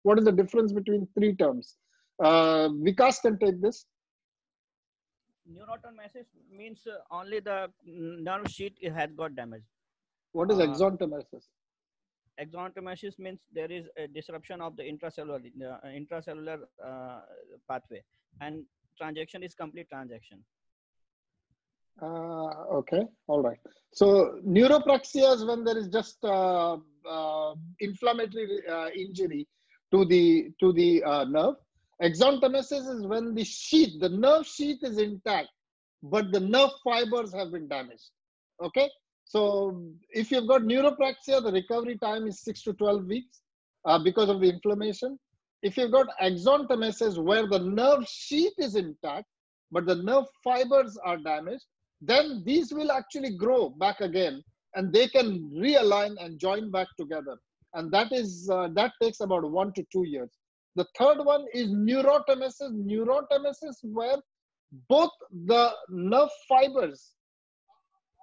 What is the difference between 3 terms? Vikas can take this. Neurontemesis means only the nerve sheath has got damaged. What is exontemesis? Exontemesis means there is a disruption of the intracellular pathway, and transaction is complete transaction. Okay, all right. So neuropraxia is when there is just inflammatory injury to the nerve. Exontemesis is when the nerve sheath is intact, but the nerve fibers have been damaged. Okay, so if you've got neuropraxia, the recovery time is 6 to 12 weeks because of the inflammation. If you've got exontemesis where the nerve sheath is intact, but the nerve fibers are damaged, then these will actually grow back again and they can realign and join back together. And that takes about 1 to 2 years. The third one is neurotemesis. Neurotemesis where both the nerve fibers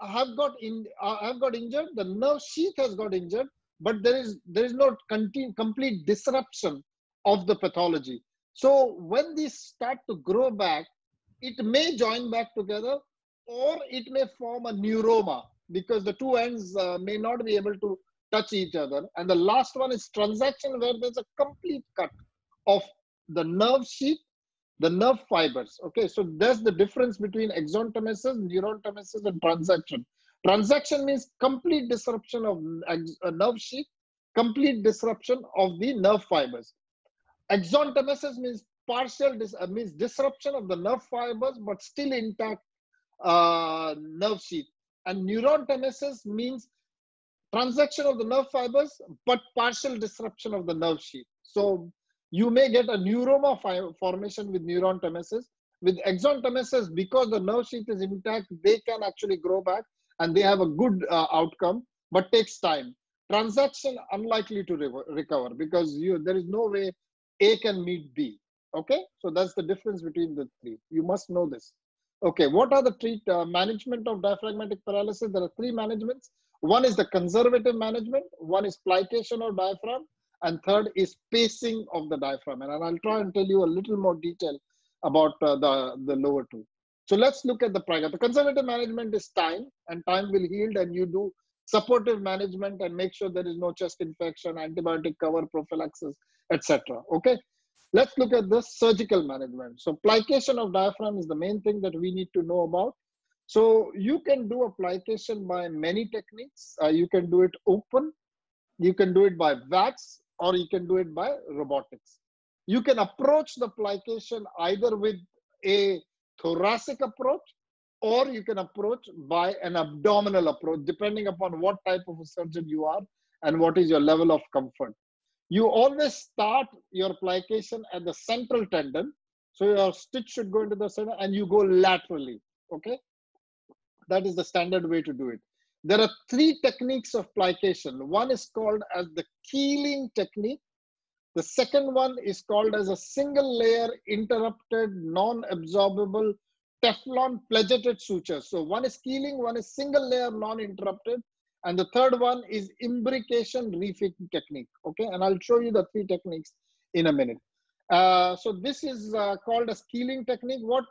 have got injured, the nerve sheath has got injured, but there is no complete disruption of the pathology. So when these start to grow back, it may join back together, or it may form a neuroma because the 2 ends may not be able to touch each other. And the last one is transaction where there's a complete cut of the nerve sheath, the nerve fibers. Okay, so there's the difference between exontemesis, neurontemesis, and transaction. Transaction means complete disruption of a nerve sheath, complete disruption of the nerve fibers. Exontemesis means means disruption of the nerve fibers, but still intact nerve sheath. And neurontemesis means transaction of the nerve fibers, but partial disruption of the nerve sheath. So you may get a neuroma formation with neuron temesis. With axon temesis, because the nerve sheath is intact, they can actually grow back and they have a good outcome, but takes time. Transaction unlikely to recover because there is no way A can meet B. Okay, so that's the difference between the three. You must know this. Okay, what are the management of diaphragmatic paralysis? There are three managements. One is the conservative management, one is plication of diaphragm, and third is pacing of the diaphragm. And I'll try and tell you a little more detail about the lower two. So let's look at the primary. The conservative management is time, and time will heal, and you do supportive management and make sure there is no chest infection, antibiotic cover, prophylaxis, etc. Okay. Let's look at the surgical management. So plication of diaphragm is the main thing that we need to know about. So you can do a plication by many techniques. You can do it open, you can do it by wax, or you can do it by robotics. You can approach the plication either with a thoracic approach, or you can approach by an abdominal approach, depending upon what type of a surgeon you are and what is your level of comfort. You always start your plication at the central tendon. So your stitch should go into the center and you go laterally. Okay. That is the standard way to do it. There are three techniques of plication. One is called as the keeling technique. The second one is called as a single layer interrupted non-absorbable Teflon pledgeted suture. So one is keeling, one is single layer non-interrupted, and the third one is imbrication refitting technique. Okay, and I'll show you the three techniques in a minute. So this is called as keeling technique. What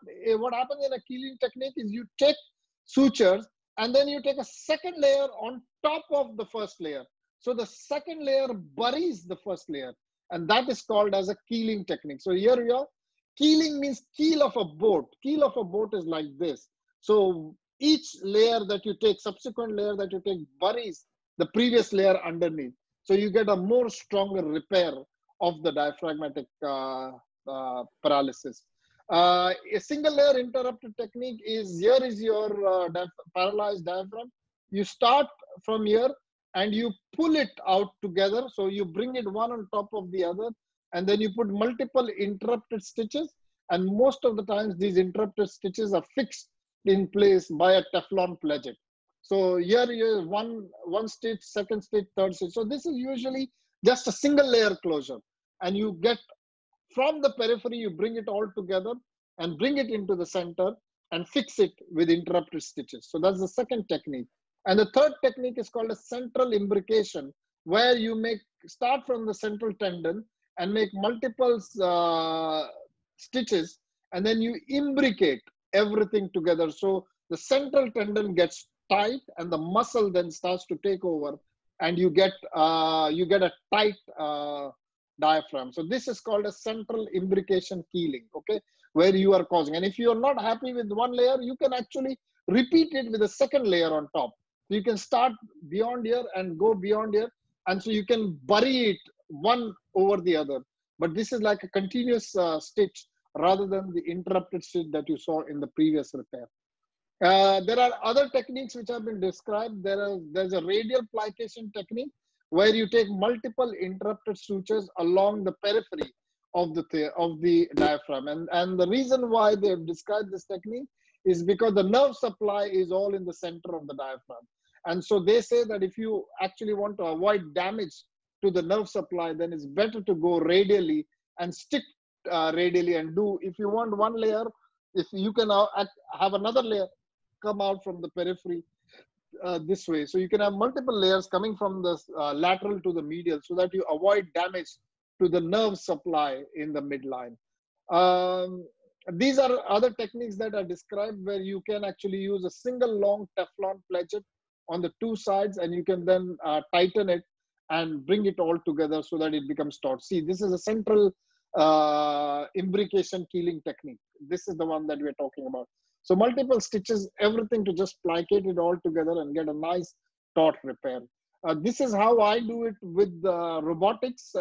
happens in a keeling technique is you take sutures and then you take a second layer on top of the first layer. So the second layer buries the first layer, and that is called as a keeling technique. So here we are. Keeling means keel of a boat. Keel of a boat is like this. So each layer that you take, subsequent layer that you take, buries the previous layer underneath. So you get a more stronger repair of the diaphragmatic paralysis. A single layer interrupted technique is, here is your paralyzed diaphragm. You start from here and you pull it out together. So you bring it one on top of the other, and then you put multiple interrupted stitches. And most of the times these interrupted stitches are fixed in place by a Teflon pledget. So here you have one stitch, second stitch, third stitch. So this is usually just a single layer closure. And you get from the periphery, you bring it all together and bring it into the center and fix it with interrupted stitches. So that's the second technique. And the third technique is called a central imbrication, where you start from the central tendon and make multiple stitches, and then you imbricate everything together. So the central tendon gets tight and the muscle then starts to take over, and you get a tight diaphragm. So this is called a central imbrication keeling, okay, where you are causing. And if you are not happy with one layer, you can actually repeat it with a second layer on top. So you can start beyond here and go beyond here. And so you can bury it one over the other. But this is like a continuous stitch rather than the interrupted stitch that you saw in the previous repair. There are other techniques which have been described. There's a radial plication technique where you take multiple interrupted sutures along the periphery of the diaphragm. And the reason why they have described this technique is because the nerve supply is all in the center of the diaphragm. And so they say that if you actually want to avoid damage to the nerve supply, then it's better to go radially and stick radially and do, if you want one layer, if you can have another layer come out from the periphery this way. So you can have multiple layers coming from the lateral to the medial so that you avoid damage to the nerve supply in the midline. These are other techniques that are described where you can actually use a single long Teflon pledget on the two sides, and you can then tighten it and bring it all together so that it becomes taut. See, this is a central imbrication keeling technique. This is the one that we're talking about. So multiple stitches, everything to just plicate it all together and get a nice taut repair. This is how I do it with robotics.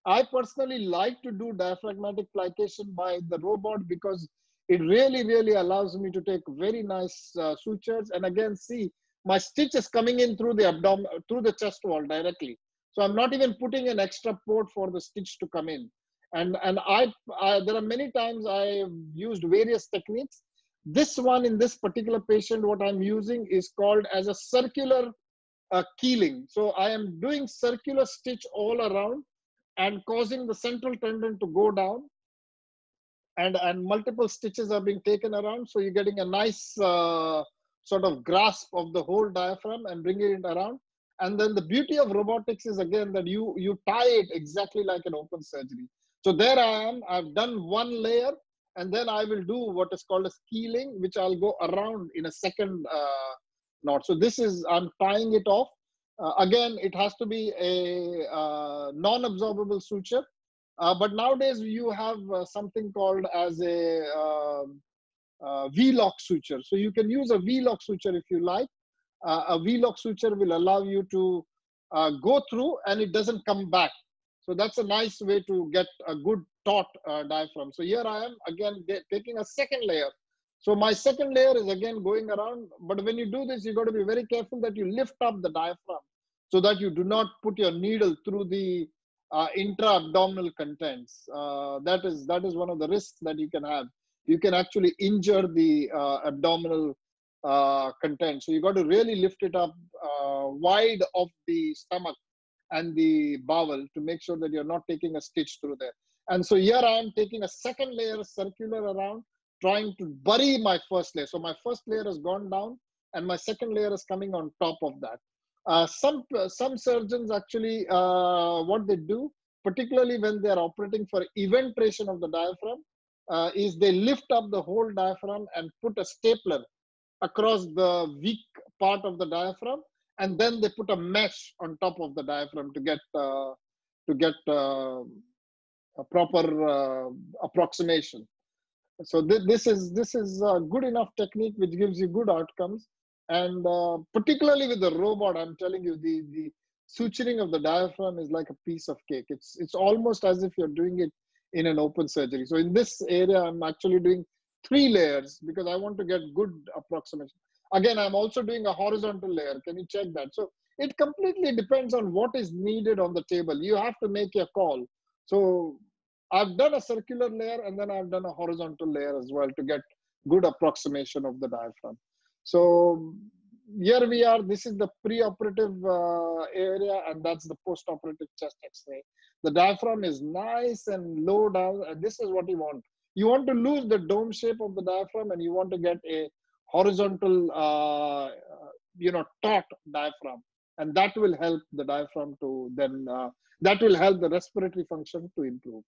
I personally like to do diaphragmatic plication by the robot because it really, really allows me to take very nice sutures. And again, see, my stitch is coming in through the abdomen, through the chest wall directly. So I'm not even putting an extra port for the stitch to come in. And there are many times I've used various techniques. This one in this particular patient, what I'm using is called as a circular keeling. So I am doing circular stitch all around and causing the central tendon to go down, and multiple stitches are being taken around. So you're getting a nice sort of grasp of the whole diaphragm and bringing it around. And then the beauty of robotics is again that you tie it exactly like an open surgery. So there I am, I've done one layer, and then I will do what is called a keeling, which I'll go around in a second knot. So this is, I'm tying it off. Again, it has to be a non-absorbable suture. But nowadays you have something called as a V-lock suture. So you can use a V-lock suture if you like. A V-lock suture will allow you to go through and it doesn't come back. So that's a nice way to get a good taut diaphragm. So here I am again taking a second layer. So my second layer is again going around. But when you do this, you got to be very careful that you lift up the diaphragm so that you do not put your needle through the intra-abdominal contents. That is one of the risks that you can have. You can actually injure the abdominal content. So you got to really lift it up wide of the stomach and the bowel to make sure that you're not taking a stitch through there. And so here I am taking a second layer circular around, trying to bury my first layer. So my first layer has gone down and my second layer is coming on top of that. Some surgeons actually, what they do, particularly when they are operating for eventration of the diaphragm, is they lift up the whole diaphragm and put a stapler across the weak part of the diaphragm, and then they put a mesh on top of the diaphragm to get a proper approximation. So this is a good enough technique which gives you good outcomes. And particularly with the robot, I'm telling you, the suturing of the diaphragm is like a piece of cake. It's almost as if you're doing it in an open surgery. So in this area, I'm actually doing 3 layers because I want to get good approximation. Again, I'm also doing a horizontal layer. Can you check that? So it completely depends on what is needed on the table. You have to make your call. So I've done a circular layer and then I've done a horizontal layer as well to get good approximation of the diaphragm. So here we are. This is the preoperative area, and that's the postoperative chest X-ray. The diaphragm is nice and low down, and this is what you want. You want to lose the dome shape of the diaphragm, and you want to get a horizontal, taut diaphragm, and that will help the diaphragm to then. That will help the respiratory function to improve.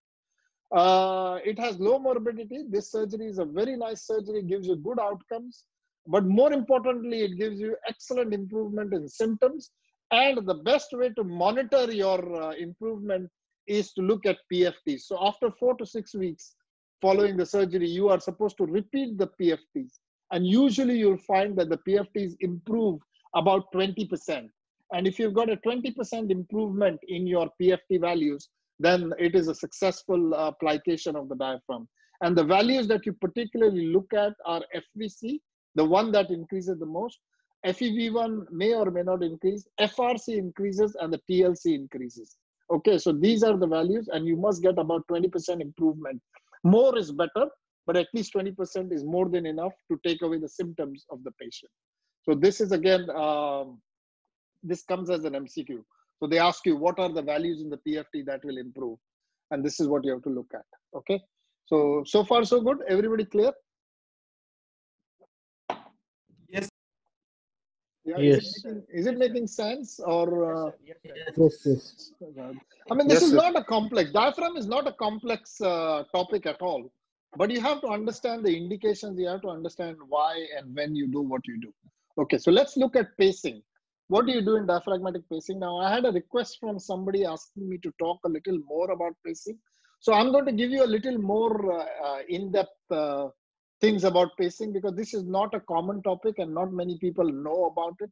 It has low morbidity. This surgery is a very nice surgery. Gives you good outcomes. But more importantly, it gives you excellent improvement in symptoms. And the best way to monitor your improvement is to look at PFTs. So after 4 to 6 weeks following the surgery, you are supposed to repeat the PFTs. And usually you'll find that the PFTs improve about 20%. And if you've got a 20% improvement in your PFT values, then it is a successful application of the diaphragm. And the values that you particularly look at are FVC, the one that increases the most. FEV1 may or may not increase. FRC increases and the TLC increases. Okay, so these are the values, and you must get about 20% improvement. More is better, but at least 20% is more than enough to take away the symptoms of the patient. So this is again, this comes as an MCQ. So they ask you, what are the values in the PFT that will improve? And this is what you have to look at. Okay, so far so good. Everybody clear? Yes. Yeah, Yes. is it making sense or? Yes, Yes. I mean, this Yes, is sir. not a complex, diaphragm is not a complex topic at all, but you have to understand the indications. You have to understand why and when you do what you do. Okay, so let's look at pacing. What do you do in diaphragmatic pacing? Now, I had a request from somebody asking me to talk a little more about pacing. So I'm going to give you a little more in-depth things about pacing, because this is not a common topic and not many people know about it.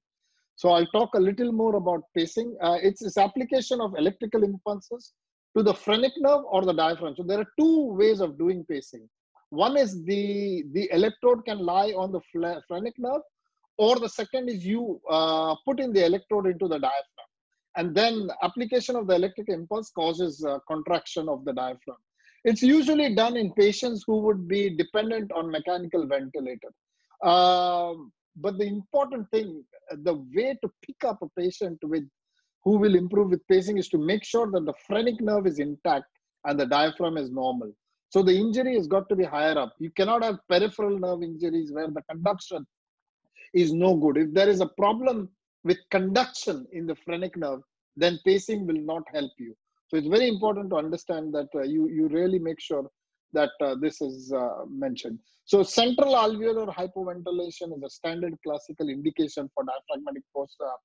So I'll talk a little more about pacing. It's this application of electrical impulses to the phrenic nerve or the diaphragm. So there are 2 ways of doing pacing. One is the electrode can lie on the phrenic nerve, or the second is you put in the electrode into the diaphragm, and then application of the electric impulse causes contraction of the diaphragm. It's usually done in patients who would be dependent on mechanical ventilator. But the important thing, the way to pick up a patient who will improve with pacing is to make sure that the phrenic nerve is intact and the diaphragm is normal. So the injury has got to be higher up. You cannot have peripheral nerve injuries where the conduction is no good. If there is a problem with conduction in the phrenic nerve, then pacing will not help you. So it's very important to understand that you really make sure that this is mentioned. So central alveolar hypoventilation is a standard classical indication for diaphragmatic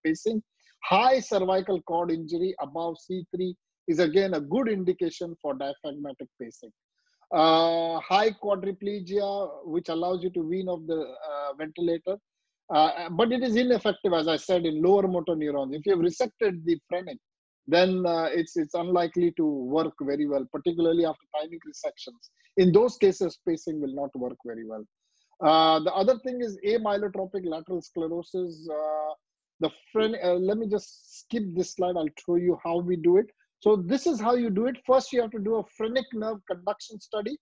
pacing. High cervical cord injury above C3 is again a good indication for diaphragmatic pacing. High quadriplegia, which allows you to wean off the ventilator, but it is ineffective, as I said, in lower motor neurons. If you have resected the phrenic, then it's unlikely to work very well, particularly after thymic resections. In those cases, pacing will not work very well. The other thing is amylotropic lateral sclerosis. Let me just skip this slide. I'll show you how we do it. So this is how you do it. First, you have to do a phrenic nerve conduction study.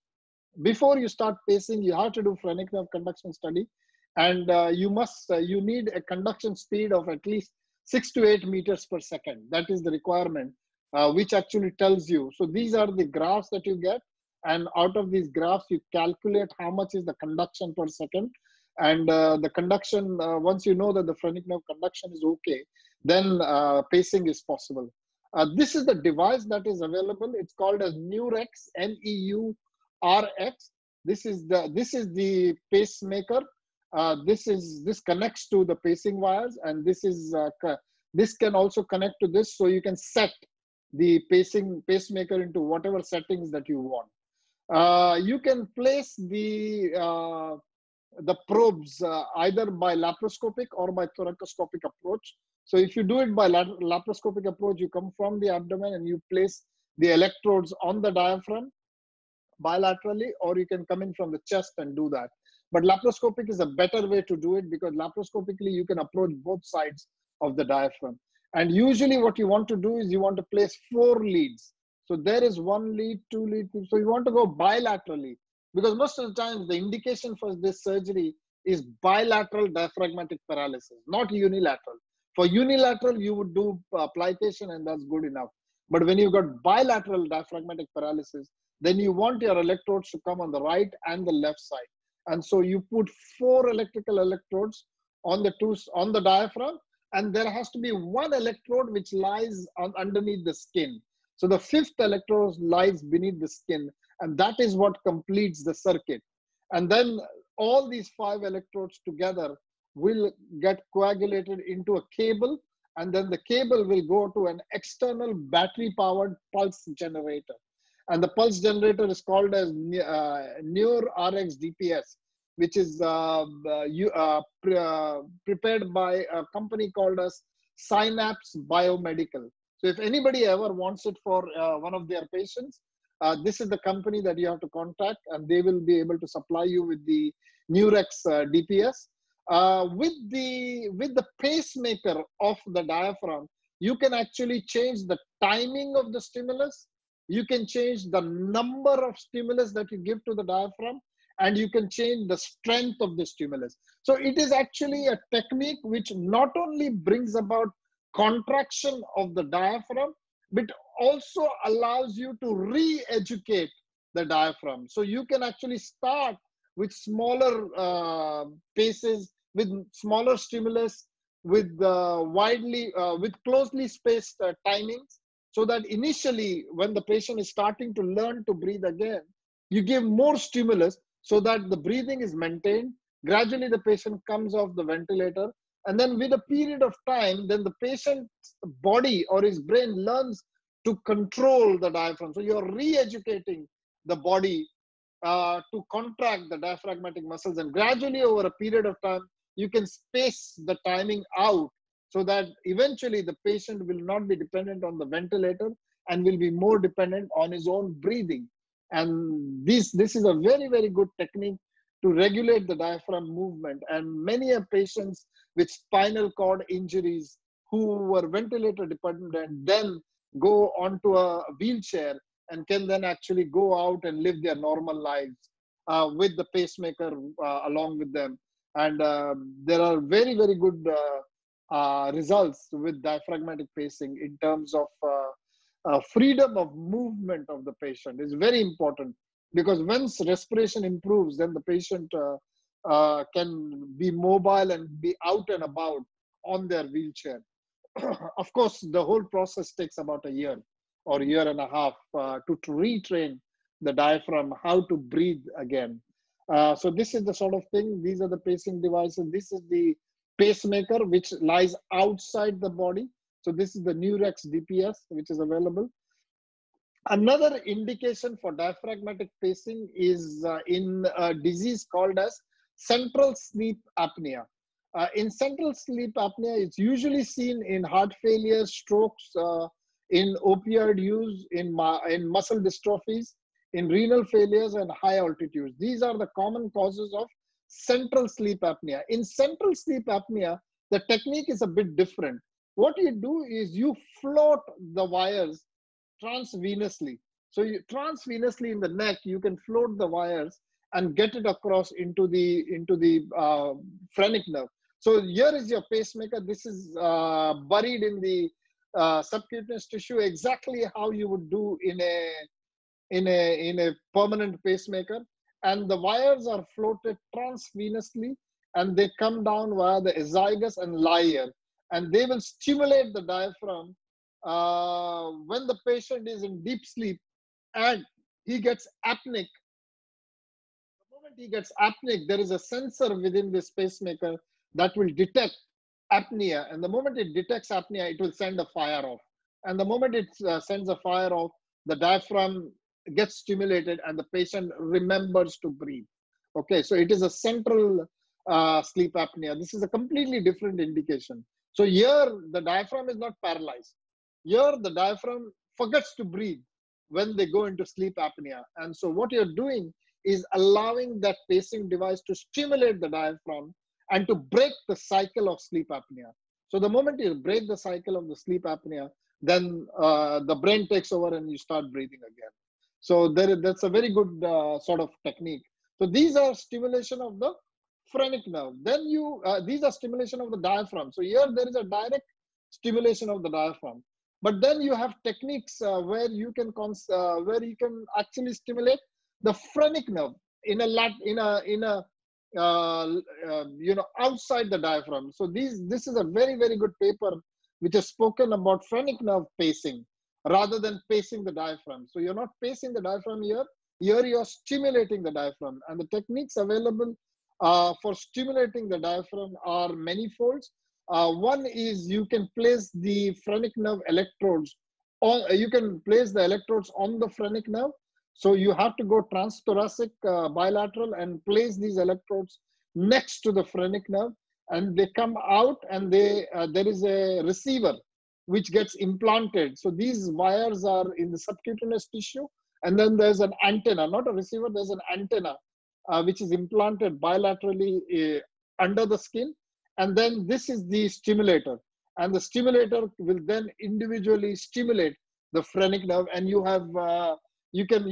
Before you start pacing, you have to do phrenic nerve conduction study. And you need a conduction speed of at least 6 to 8 meters per second. That is the requirement, which actually tells you. So these are the graphs that you get. And out of these graphs, you calculate how much is the conduction per second. And the conduction, once you know that the phrenic nerve conduction is okay, then pacing is possible. This is the device that is available. It's called as Neurex, N-E-U-R-X. This is the pacemaker. This connects to the pacing wires, and this can also connect to this, so you can set the pacemaker into whatever settings that you want. You can place the probes either by laparoscopic or by thoracoscopic approach. So if you do it by laparoscopic approach, you come from the abdomen and you place the electrodes on the diaphragm bilaterally, or you can come in from the chest and do that. But laparoscopic is a better way to do it, because laparoscopically you can approach both sides of the diaphragm. And usually what you want to do is you want to place 4 leads. So there is 1 lead, 2 lead. So you want to go bilaterally, because most of the times the indication for this surgery is bilateral diaphragmatic paralysis, not unilateral. For unilateral, you would do plication and that's good enough. But when you've got bilateral diaphragmatic paralysis, then you want your electrodes to come on the right and the left side. And so you put 4 electrical electrodes on the diaphragm, and there has to be 1 electrode which lies underneath the skin. So the 5th electrode lies beneath the skin, and that is what completes the circuit. And then all these 5 electrodes together will get coagulated into a cable, and then the cable will go to an external battery-powered pulse generator. And the pulse generator is called as NeurRx DPS, which is prepared by a company called as Synapse Biomedical. So if anybody ever wants it for one of their patients, this is the company that you have to contact, and they will be able to supply you with the NeurRx DPS. With the pacemaker of the diaphragm, you can actually change the timing of the stimulus. You can change the number of stimulus that you give to the diaphragm, and you can change the strength of the stimulus. So it is actually a technique which not only brings about contraction of the diaphragm, but also allows you to re-educate the diaphragm. So you can actually start with smaller paces, with smaller stimulus, with closely spaced timings, so that initially when the patient is starting to learn to breathe again, you give more stimulus so that the breathing is maintained. Gradually the patient comes off the ventilator, and then with a period of time, then the patient's body or his brain learns to control the diaphragm. So you're re-educating the body to contract the diaphragmatic muscles, and gradually over a period of time, you can space the timing out so that eventually the patient will not be dependent on the ventilator and will be more dependent on his own breathing. And this is a very, very good technique to regulate the diaphragm movement. And many patients with spinal cord injuries who were ventilator dependent then go onto a wheelchair and can then actually go out and live their normal lives with the pacemaker along with them. And there are very, very good results with diaphragmatic pacing in terms of freedom of movement of the patient is very important, because once respiration improves, then the patient can be mobile and be out and about on their wheelchair. Of course, the whole process takes about a year or year and a half to retrain the diaphragm how to breathe again. So this is the sort of thing. These are the pacing devices. This is the pacemaker which lies outside the body. So this is the Nurex DPS which is available. Another indication for diaphragmatic pacing is in a disease called as central sleep apnea. In central sleep apnea, it's usually seen in heart failure, strokes, in opioid use, in muscle dystrophies, in renal failures, and high altitudes. These are the common causes of central sleep apnea. In central sleep apnea, the technique is a bit different. What you do is you float the wires transvenously. So you transvenously in the neck, you can float the wires and get it across into the phrenic nerve. So here is your pacemaker. This is buried in the subcutaneous tissue, exactly how you would do in a permanent pacemaker. And the wires are floated transvenously, and they come down via the azygos and lyre, and they will stimulate the diaphragm when the patient is in deep sleep and he gets apneic. The moment he gets apneic, there is a sensor within this pacemaker that will detect apnea, and the moment it detects apnea, it will send a fire off. And the moment it sends a fire off, the diaphragm gets stimulated and the patient remembers to breathe. Okay, so it is a central sleep apnea. This is a completely different indication. So here the diaphragm is not paralyzed. Here the diaphragm forgets to breathe when they go into sleep apnea. And so what you're doing is allowing that pacing device to stimulate the diaphragm and to break the cycle of sleep apnea. So the moment you break the cycle of the sleep apnea, then the brain takes over and you start breathing again. So that's a very good sort of technique. So these are stimulation of the phrenic nerve. Then these are stimulation of the diaphragm. So here there is a direct stimulation of the diaphragm. But then you have techniques where you can actually stimulate the phrenic nerve outside the diaphragm. So this is a very, very good paper which has spoken about phrenic nerve pacing rather than pacing the diaphragm. So you're not pacing the diaphragm here. Here you're stimulating the diaphragm, and the techniques available for stimulating the diaphragm are manifolds. One is you can place the phrenic nerve electrodes on. You can place the electrodes on the phrenic nerve. So you have to go transthoracic bilateral and place these electrodes next to the phrenic nerve, and they come out, and there is a receiver which gets implanted. So these wires are in the subcutaneous tissue, and then there's an antenna, not a receiver, there's an antenna which is implanted bilaterally under the skin. And then this is the stimulator, and the stimulator will then individually stimulate the phrenic nerve, and you have you can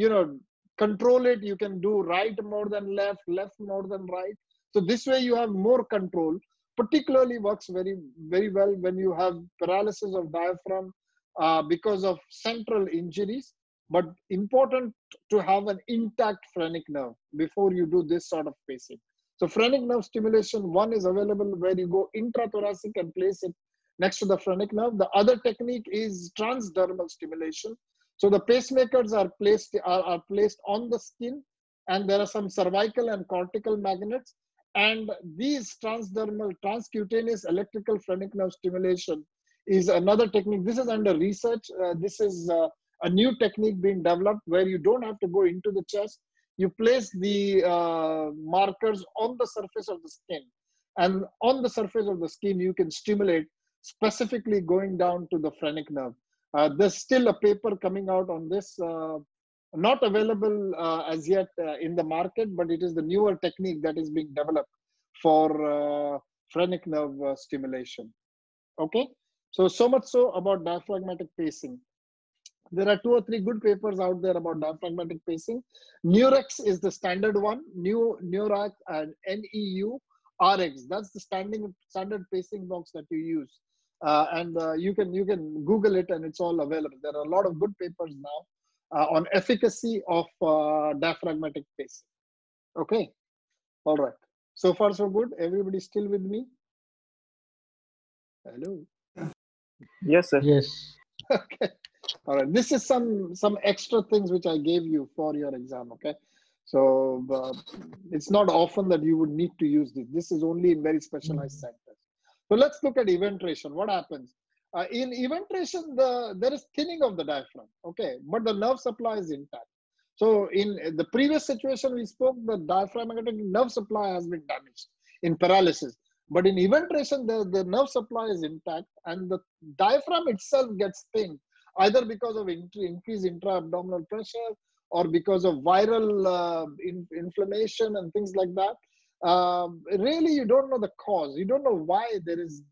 control it. You can do right more than left, left more than right. So this way you have more control. Particularly works very, very well when you have paralysis of diaphragm because of central injuries. But important to have an intact phrenic nerve before you do this sort of pacing. So phrenic nerve stimulation, one is available where you go intrathoracic and place it next to the phrenic nerve. The other technique is transdermal stimulation. So the pacemakers are placed on the skin, and there are some cervical and cortical magnets. And these transcutaneous electrical phrenic nerve stimulation is another technique. This is under research. This is a new technique being developed where you don't have to go into the chest. You place the markers on the surface of the skin, and on the surface of the skin, you can stimulate specifically going down to the phrenic nerve. There's still a paper coming out on this not available as yet in the market, but it is the newer technique that is being developed for phrenic nerve stimulation. Okay, so much so about diaphragmatic pacing. There are 2 or 3 good papers out there about diaphragmatic pacing. Neurex is the standard one. Neurax and NEURX. That's the standard pacing box that you use, and you can Google it, and it's all available. There are a lot of good papers now on efficacy of diaphragmatic pacing. Okay, all right. So far so good. Everybody still with me? Hello. Yes, sir. Yes. Okay. All right. This is some extra things which I gave you for your exam. Okay. So it's not often that you would need to use this. This is only in very specialized centers. So let's look at eventration. What happens? In eventration, there is thinning of the diaphragm. Okay. But the nerve supply is intact. So in the previous situation we spoke, the diaphragmatic nerve supply has been damaged in paralysis. But in eventration, the nerve supply is intact and the diaphragm itself gets thin, either because of increased intra-abdominal pressure or because of viral inflammation and things like that. Really, you don't know the cause. You don't know why there is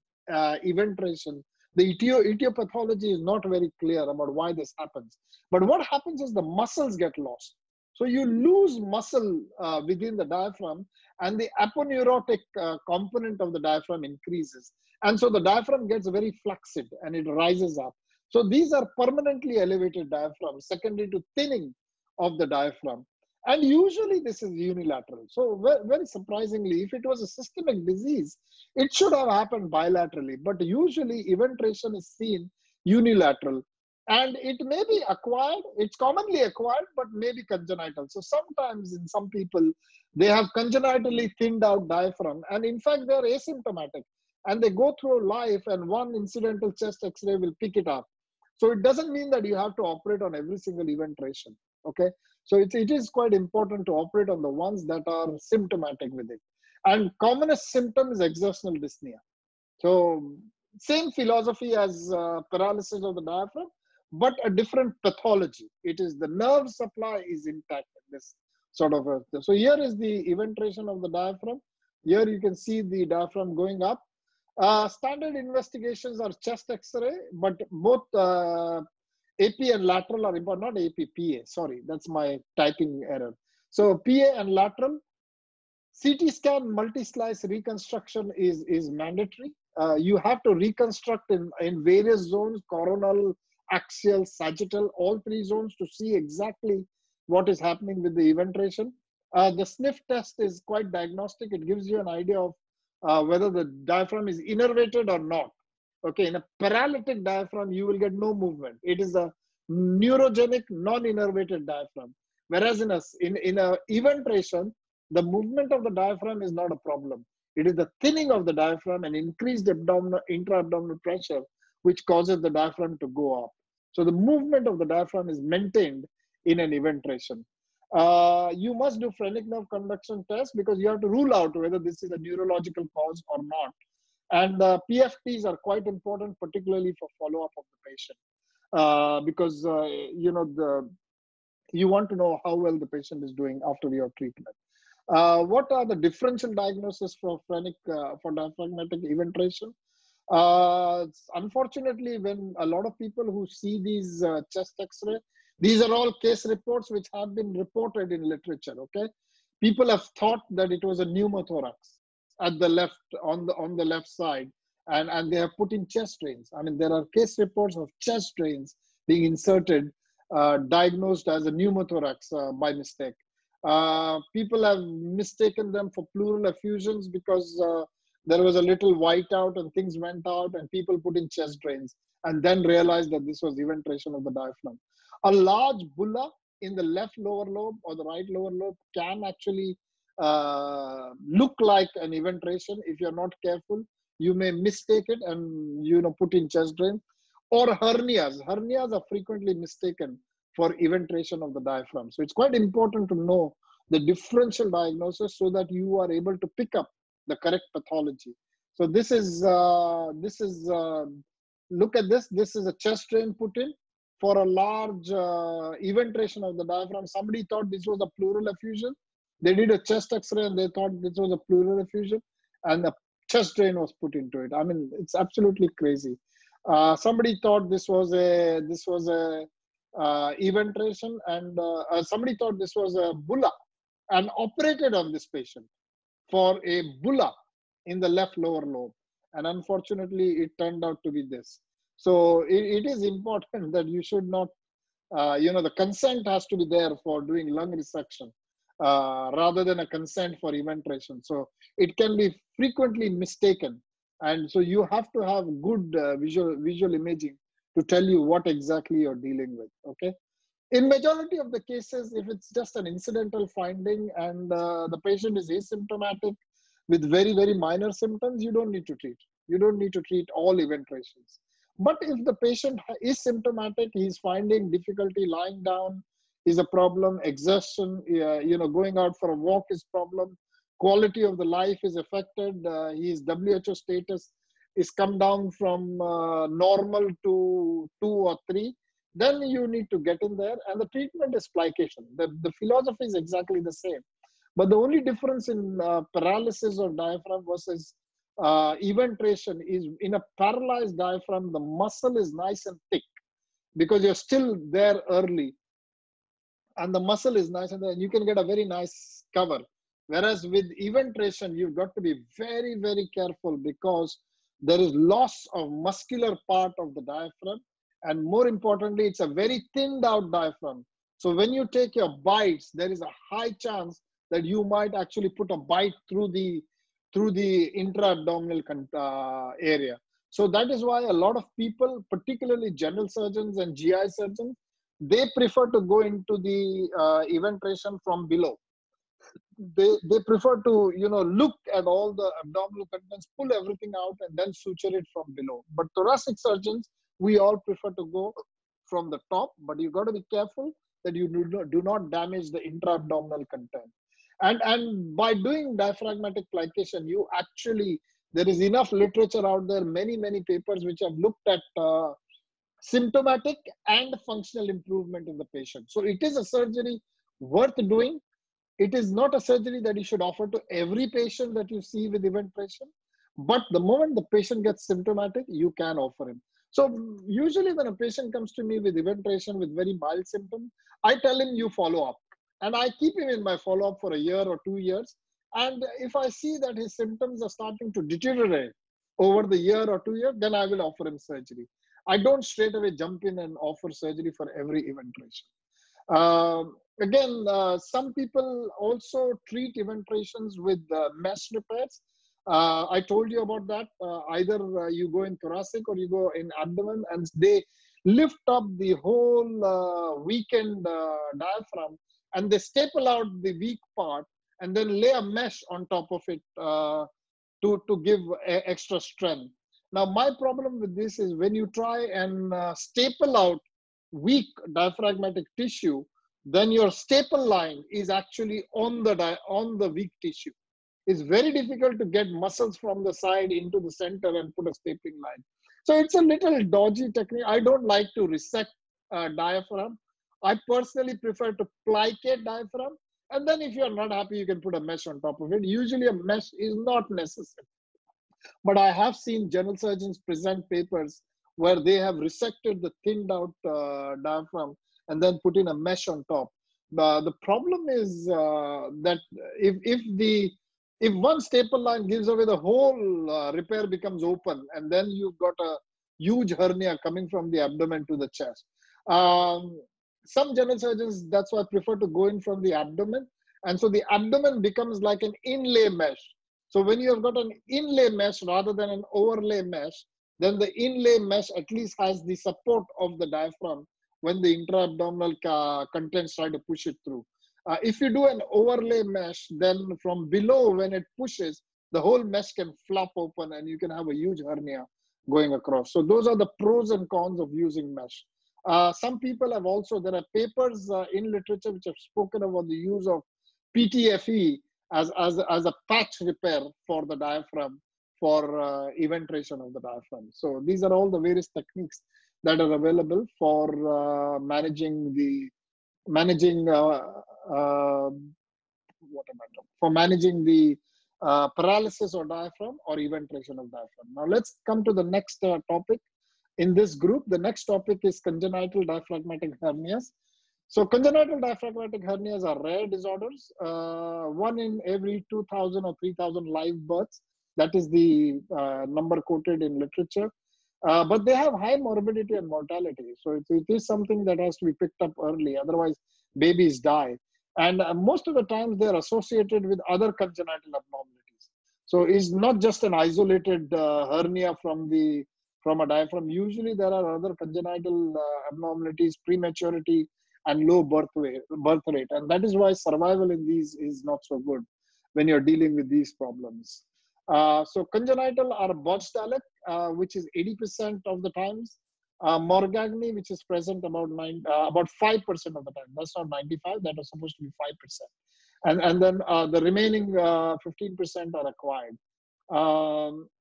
eventration. The etiopathology is not very clear about why this happens. But what happens is the muscles get lost. So you lose muscle within the diaphragm, and the aponeurotic component of the diaphragm increases. And so the diaphragm gets very flaccid and it rises up. So these are permanently elevated diaphragms, secondary to thinning of the diaphragm. And usually this is unilateral. So very surprisingly, if it was a systemic disease, it should have happened bilaterally. But usually eventration is seen unilateral. And it may be acquired, it's commonly acquired, but maybe congenital. So sometimes in some people, they have congenitally thinned out diaphragm. And in fact, they're asymptomatic. And they go through life and one incidental chest x-ray will pick it up. So it doesn't mean that you have to operate on every single eventration. Okay. So it is quite important to operate on the ones that are symptomatic with it. And commonest symptom is exertional dyspnea. So same philosophy as paralysis of the diaphragm, but a different pathology. It is the nerve supply is intact in this sort of so here is the eventration of the diaphragm. Here you can see the diaphragm going up. Standard investigations are chest x-ray, but both AP and lateral are important, not AP, PA, sorry, that's my typing error. So PA and lateral, CT scan multi-slice reconstruction is mandatory. You have to reconstruct in various zones, coronal, axial, sagittal, all 3 zones to see exactly what is happening with the eventration. The sniff test is quite diagnostic. It gives you an idea of whether the diaphragm is innervated or not. Okay, in a paralytic diaphragm, you will get no movement. It is a neurogenic, non-innervated diaphragm. Whereas in a eventration, the movement of the diaphragm is not a problem. It is the thinning of the diaphragm and increased intra-abdominal pressure which causes the diaphragm to go up. So the movement of the diaphragm is maintained in an eventration. You must do phrenic nerve conduction test because you have to rule out whether this is a neurological cause or not. And PFTs are quite important, particularly for follow-up of the patient, because you want to know how well the patient is doing after your treatment. What are the differential diagnoses for diaphragmatic eventration? Unfortunately, when a lot of people who see these chest x-ray, these are all case reports which have been reported in literature. Okay, people have thought that it was a pneumothorax at the left on the left side, and they have put in chest drains. I mean, there are case reports of chest drains being inserted, diagnosed as a pneumothorax by mistake. People have mistaken them for pleural effusions because there was a little whiteout and things went out and people put in chest drains and then realized that this was eventration of the diaphragm. A large bulla in the left lower lobe or the right lower lobe can actually look like an eventration. If you're not careful, you may mistake it and put in chest drains. Or hernias. Hernias are frequently mistaken for eventration of the diaphragm. So it's quite important to know the differential diagnosis so that you are able to pick up the correct pathology. So this is look at this. This is a chest drain put in. for a large eventration of the diaphragm. Somebody thought this was a pleural effusion. They did a chest X-ray and they thought this was a pleural effusion, and the chest drain was put into it. I mean, it's absolutely crazy. Somebody thought this was a eventration, and somebody thought this was a bulla, and operated on this patient for a bulla in the left lower lobe, and unfortunately it turned out to be this. So it is important that you should not, the consent has to be there for doing lung resection rather than a consent for eventration. So it can be frequently mistaken, and so you have to have good visual imaging to tell you what exactly you're dealing with. Okay. In majority of the cases, if it's just an incidental finding and the patient is asymptomatic with very, very minor symptoms, you don't need to treat. You don't need to treat all eventrations. But if the patient is symptomatic, he's finding difficulty lying down is a problem, exertion, going out for a walk is problem, quality of the life is affected, his WHO status is come down from normal to 2 or 3, then you need to get in there, and the treatment is plication. The philosophy is exactly the same. But the only difference in paralysis of diaphragm versus eventration is in a paralyzed diaphragm, the muscle is nice and thick because you're still there early. And the muscle is nice and then you can get a very nice cover. Whereas with eventration, you've got to be very, very careful because there is loss of muscular part of the diaphragm. And more importantly, it's a very thinned out diaphragm. So when you take your bites, there is a high chance that you might actually put a bite through the intra-abdominal area. So that is why a lot of people, particularly general surgeons and GI surgeons, they prefer to go into the eventration from below. They prefer to look at all the abdominal contents, pull everything out, and then suture it from below. But thoracic surgeons, we all prefer to go from the top, but you've got to be careful that you do not damage the intra-abdominal content. And by doing diaphragmatic plication, there is enough literature out there, many papers which have looked at symptomatic and functional improvement in the patient. So it is a surgery worth doing. It is not a surgery that you should offer to every patient that you see with eventration, but the moment the patient gets symptomatic, you can offer him. So usually when a patient comes to me with eventration with very mild symptoms, I tell him you follow up. And I keep him in my follow-up for a year or 2 years. And if I see that his symptoms are starting to deteriorate over the year or 2 years, then I will offer him surgery. I don't straight away jump in and offer surgery for every eventration. Some people also treat eventrations with mesh repairs. I told you about that. Either you go in thoracic or you go in abdomen, and they lift up the whole weakened diaphragm, and they staple out the weak part and then lay a mesh on top of it to give extra strength. Now, my problem with this is when you try and staple out weak diaphragmatic tissue, then your staple line is actually on the weak tissue. It's very difficult to get muscles from the side into the center and put a stapling line. So it's a little dodgy technique. I don't like to resect diaphragm. I personally prefer to plicate diaphragm. And then if you're not happy, you can put a mesh on top of it. Usually a mesh is not necessary. But I have seen general surgeons present papers where they have resected the thinned out diaphragm and then put in a mesh on top. The problem is that if one staple line gives away, the whole repair becomes open, and then you've got a huge hernia coming from the abdomen to the chest. Some general surgeons, that's why I prefer to go in from the abdomen. And so the abdomen becomes like an inlay mesh. So when you have got an inlay mesh rather than an overlay mesh, then the inlay mesh at least has the support of the diaphragm when the intra-abdominal contents try to push it through. If you do an overlay mesh, then from below, when it pushes, the whole mesh can flop open and you can have a huge hernia going across. So those are the pros and cons of using mesh. Some people have also, there are papers in literature which have spoken about the use of PTFE as a patch repair for the diaphragm for eventration of the diaphragm. So these are all the various techniques that are available for managing the paralysis or diaphragm or eventration of diaphragm. Now let's come to the next topic in this group. The next topic is congenital diaphragmatic hernias. So congenital diaphragmatic hernias are rare disorders. 1 in every 2,000 or 3,000 live births. That is the number quoted in literature. But they have high morbidity and mortality. So it is something that has to be picked up early. Otherwise, babies die. And most of the times they're associated with other congenital abnormalities. So it's not just an isolated hernia from a diaphragm. Usually there are other congenital abnormalities, prematurity, and low birth rate. And that is why survival in these is not so good when you're dealing with these problems. So congenital are Botchdalek, which is 80% of the times. Morgagni, which is present about 5% of the time. That's not 95, that was supposed to be 5%. And then the remaining 15% are acquired.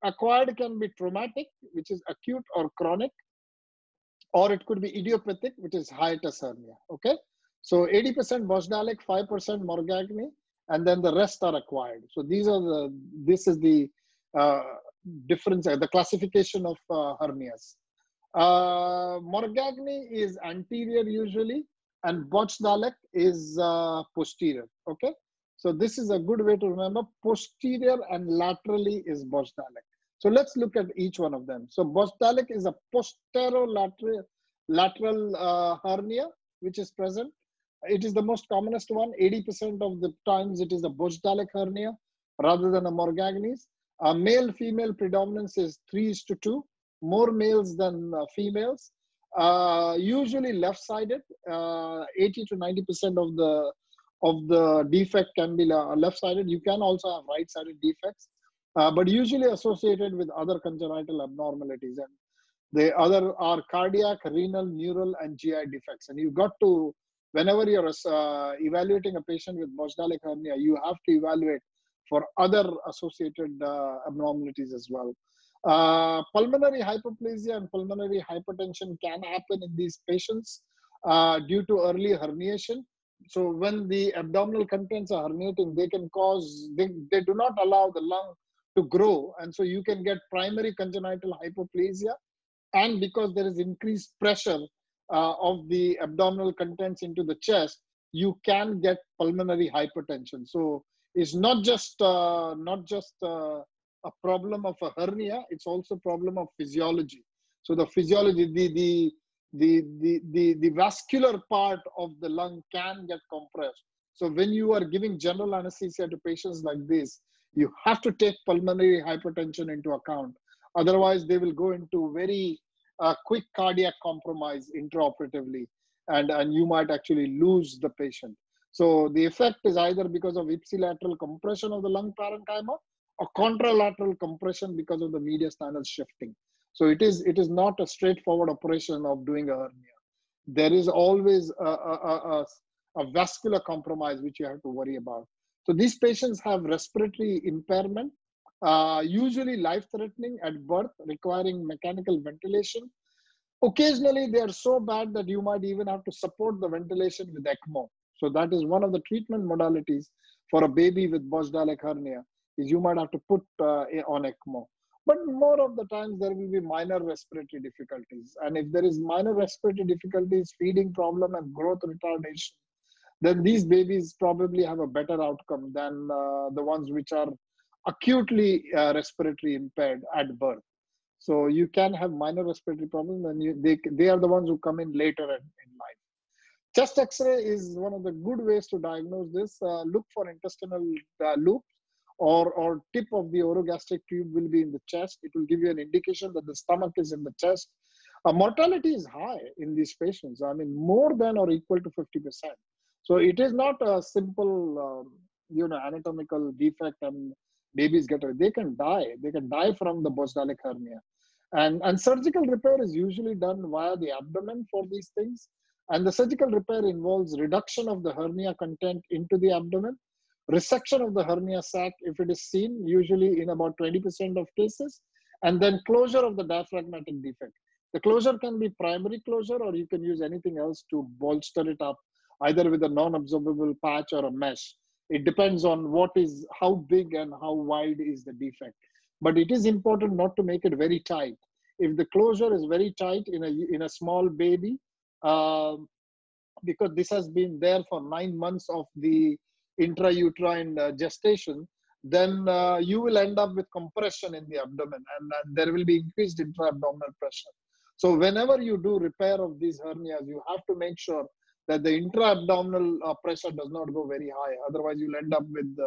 Acquired can be traumatic, which is acute or chronic, or it could be idiopathic, which is hiatus hernia. Okay, so 80% Botchdalek, 5% Morgagni, and then the rest are acquired. So this is the difference, the classification of hernias. Morgagni is anterior usually, and Botchdalek is posterior. Okay, so this is a good way to remember. Posterior and laterally is Botchdalek. So let's look at each one of them. So Botchdalek is a posterolateral hernia which is present. It is the most commonest one. 80% of the times it is a Botchdalek hernia rather than a Morgagni's. Male-female predominance is 3:2, more males than females. Usually left-sided. 80 to 90% of the defect can be left-sided. You can also have right-sided defects, but usually associated with other congenital abnormalities. And the other are cardiac, renal, neural, and GI defects. And you've got to, whenever you're evaluating a patient with Botchdalek hernia, you have to evaluate for other associated abnormalities as well. Pulmonary hypoplasia and pulmonary hypertension can happen in these patients due to early herniation. So when the abdominal contents are herniating, they can cause, they do not allow the lung to grow. And so you can get primary congenital hypoplasia. And because there is increased pressure of the abdominal contents into the chest, you can get pulmonary hypertension. So it's not just a problem of a hernia, it's also a problem of physiology. So the physiology, the vascular part of the lung can get compressed. So when you are giving general anesthesia to patients like this, you have to take pulmonary hypertension into account. Otherwise, they will go into very quick cardiac compromise intraoperatively, and you might actually lose the patient. So the effect is either because of ipsilateral compression of the lung parenchyma or contralateral compression because of the mediastinal shifting. So it is not a straightforward operation of doing a hernia. There is always a vascular compromise which you have to worry about. So these patients have respiratory impairment, usually life-threatening at birth, requiring mechanical ventilation. Occasionally, they are so bad that you might even have to support the ventilation with ECMO. So that is one of the treatment modalities for a baby with Botchdalek hernia, is you might have to put on ECMO. But more of the times there will be minor respiratory difficulties. And if there is minor respiratory difficulties, feeding problem and growth retardation, then these babies probably have a better outcome than the ones which are acutely respiratory impaired at birth. So you can have minor respiratory problems, and they are the ones who come in later in life. Chest X-ray is one of the good ways to diagnose this. Look for intestinal loops, or tip of the orogastric tube will be in the chest. It will give you an indication that the stomach is in the chest. Mortality is high in these patients. I mean, more than or equal to 50%. So it is not a simple, anatomical defect and babies get away. They can die. They can die from the Botchdalek hernia. And surgical repair is usually done via the abdomen for these things. And the surgical repair involves reduction of the hernia content into the abdomen, resection of the hernia sac if it is seen, usually in about 20% of cases, and then closure of the diaphragmatic defect. The closure can be primary closure, or you can use anything else to bolster it up, either with a non-absorbable patch or a mesh. It depends on how big and how wide is the defect. But it is important not to make it very tight. If the closure is very tight in a small baby, because this has been there for 9 months of the intrauterine gestation, then you will end up with compression in the abdomen, and there will be increased intra-abdominal pressure. So whenever you do repair of these hernias, you have to make sure that the intra-abdominal pressure does not go very high. Otherwise, you'll end up with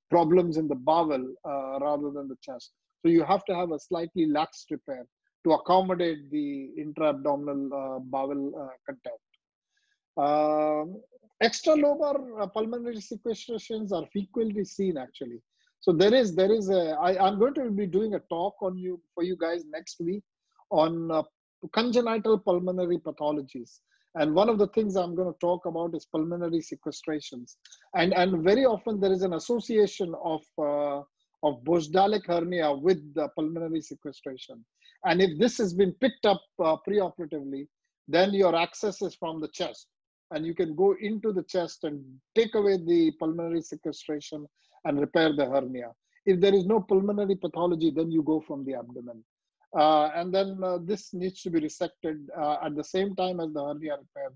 problems in the bowel rather than the chest. So you have to have a slightly lax repair to accommodate the intra-abdominal bowel content. Extralobar pulmonary sequestrations are frequently seen, actually. So I'm going to be doing a talk for you guys next week on congenital pulmonary pathologies. And one of the things I'm going to talk about is pulmonary sequestrations. And very often there is an association of Bosdalic hernia with the pulmonary sequestration. And if this has been picked up preoperatively, then your access is from the chest. And you can go into the chest and take away the pulmonary sequestration and repair the hernia. If there is no pulmonary pathology, then you go from the abdomen. And then this needs to be resected at the same time as the hernia repair,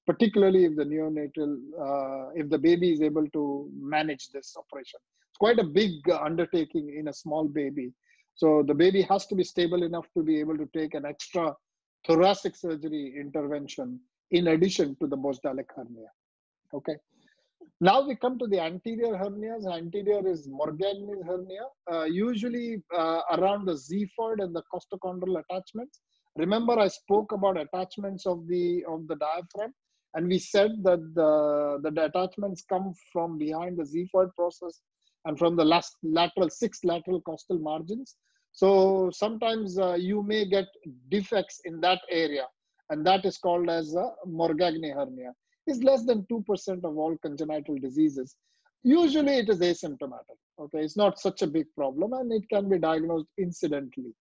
particularly if the neonatal, if the baby is able to manage this operation. It's quite a big undertaking in a small baby. So the baby has to be stable enough to be able to take an extra thoracic surgery intervention in addition to the Bosdalic hernia. Okay. Now we come to the anterior hernias. Anterior is Morgagni's hernia, usually around the xiphoid and the costochondral attachments. Remember, I spoke about attachments of the diaphragm, and we said that the attachments come from behind the xiphoid process and from the six lateral costal margins. So sometimes you may get defects in that area, and that is called as a Morgagni hernia. It's less than 2% of all congenital diseases. Usually it is asymptomatic. Okay, it's not such a big problem, and it can be diagnosed incidentally.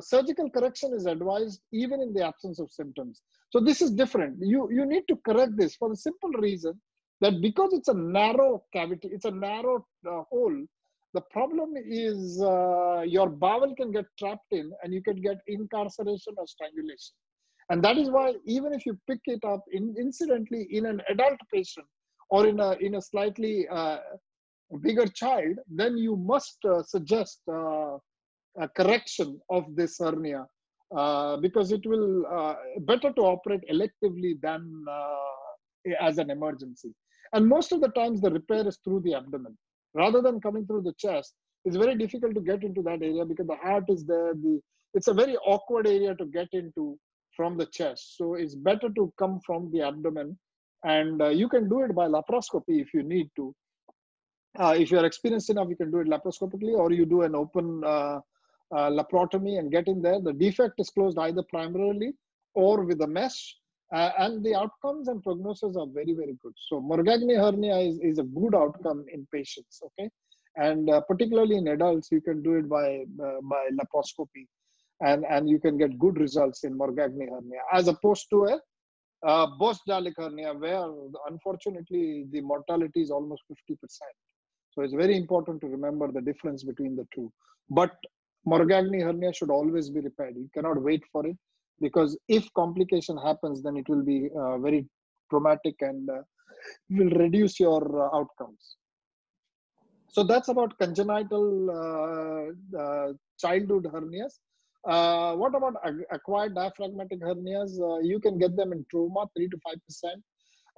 Surgical correction is advised even in the absence of symptoms. So this is different. You need to correct this for the simple reason that because it's a narrow cavity, it's a narrow hole, the problem is your bowel can get trapped in, and you can get incarceration or strangulation. And that is why even if you pick it up incidentally in an adult patient or in a slightly bigger child, then you must suggest a correction of this hernia because it will better to operate electively than as an emergency. And most of the times the repair is through the abdomen rather than coming through the chest. It's very difficult to get into that area because the heart is there. It's a very awkward area to get into from the chest. So it's better to come from the abdomen, and you can do it by laparoscopy if you need to. If you're experienced enough, you can do it laparoscopically, or you do an open laparotomy and get in there. The defect is closed either primarily or with a mesh, and the outcomes and prognosis are very, very good. So Morgagni hernia is a good outcome in patients, okay? And particularly in adults, you can do it by laparoscopy. And you can get good results in Morgagni hernia, as opposed to a Bosdalic hernia, where unfortunately the mortality is almost 50%. So it's very important to remember the difference between the two. But Morgagni hernia should always be repaired. You cannot wait for it, because if complication happens, then it will be very traumatic and will reduce your outcomes. So that's about congenital childhood hernias. What about acquired diaphragmatic hernias? You can get them in trauma, 3 to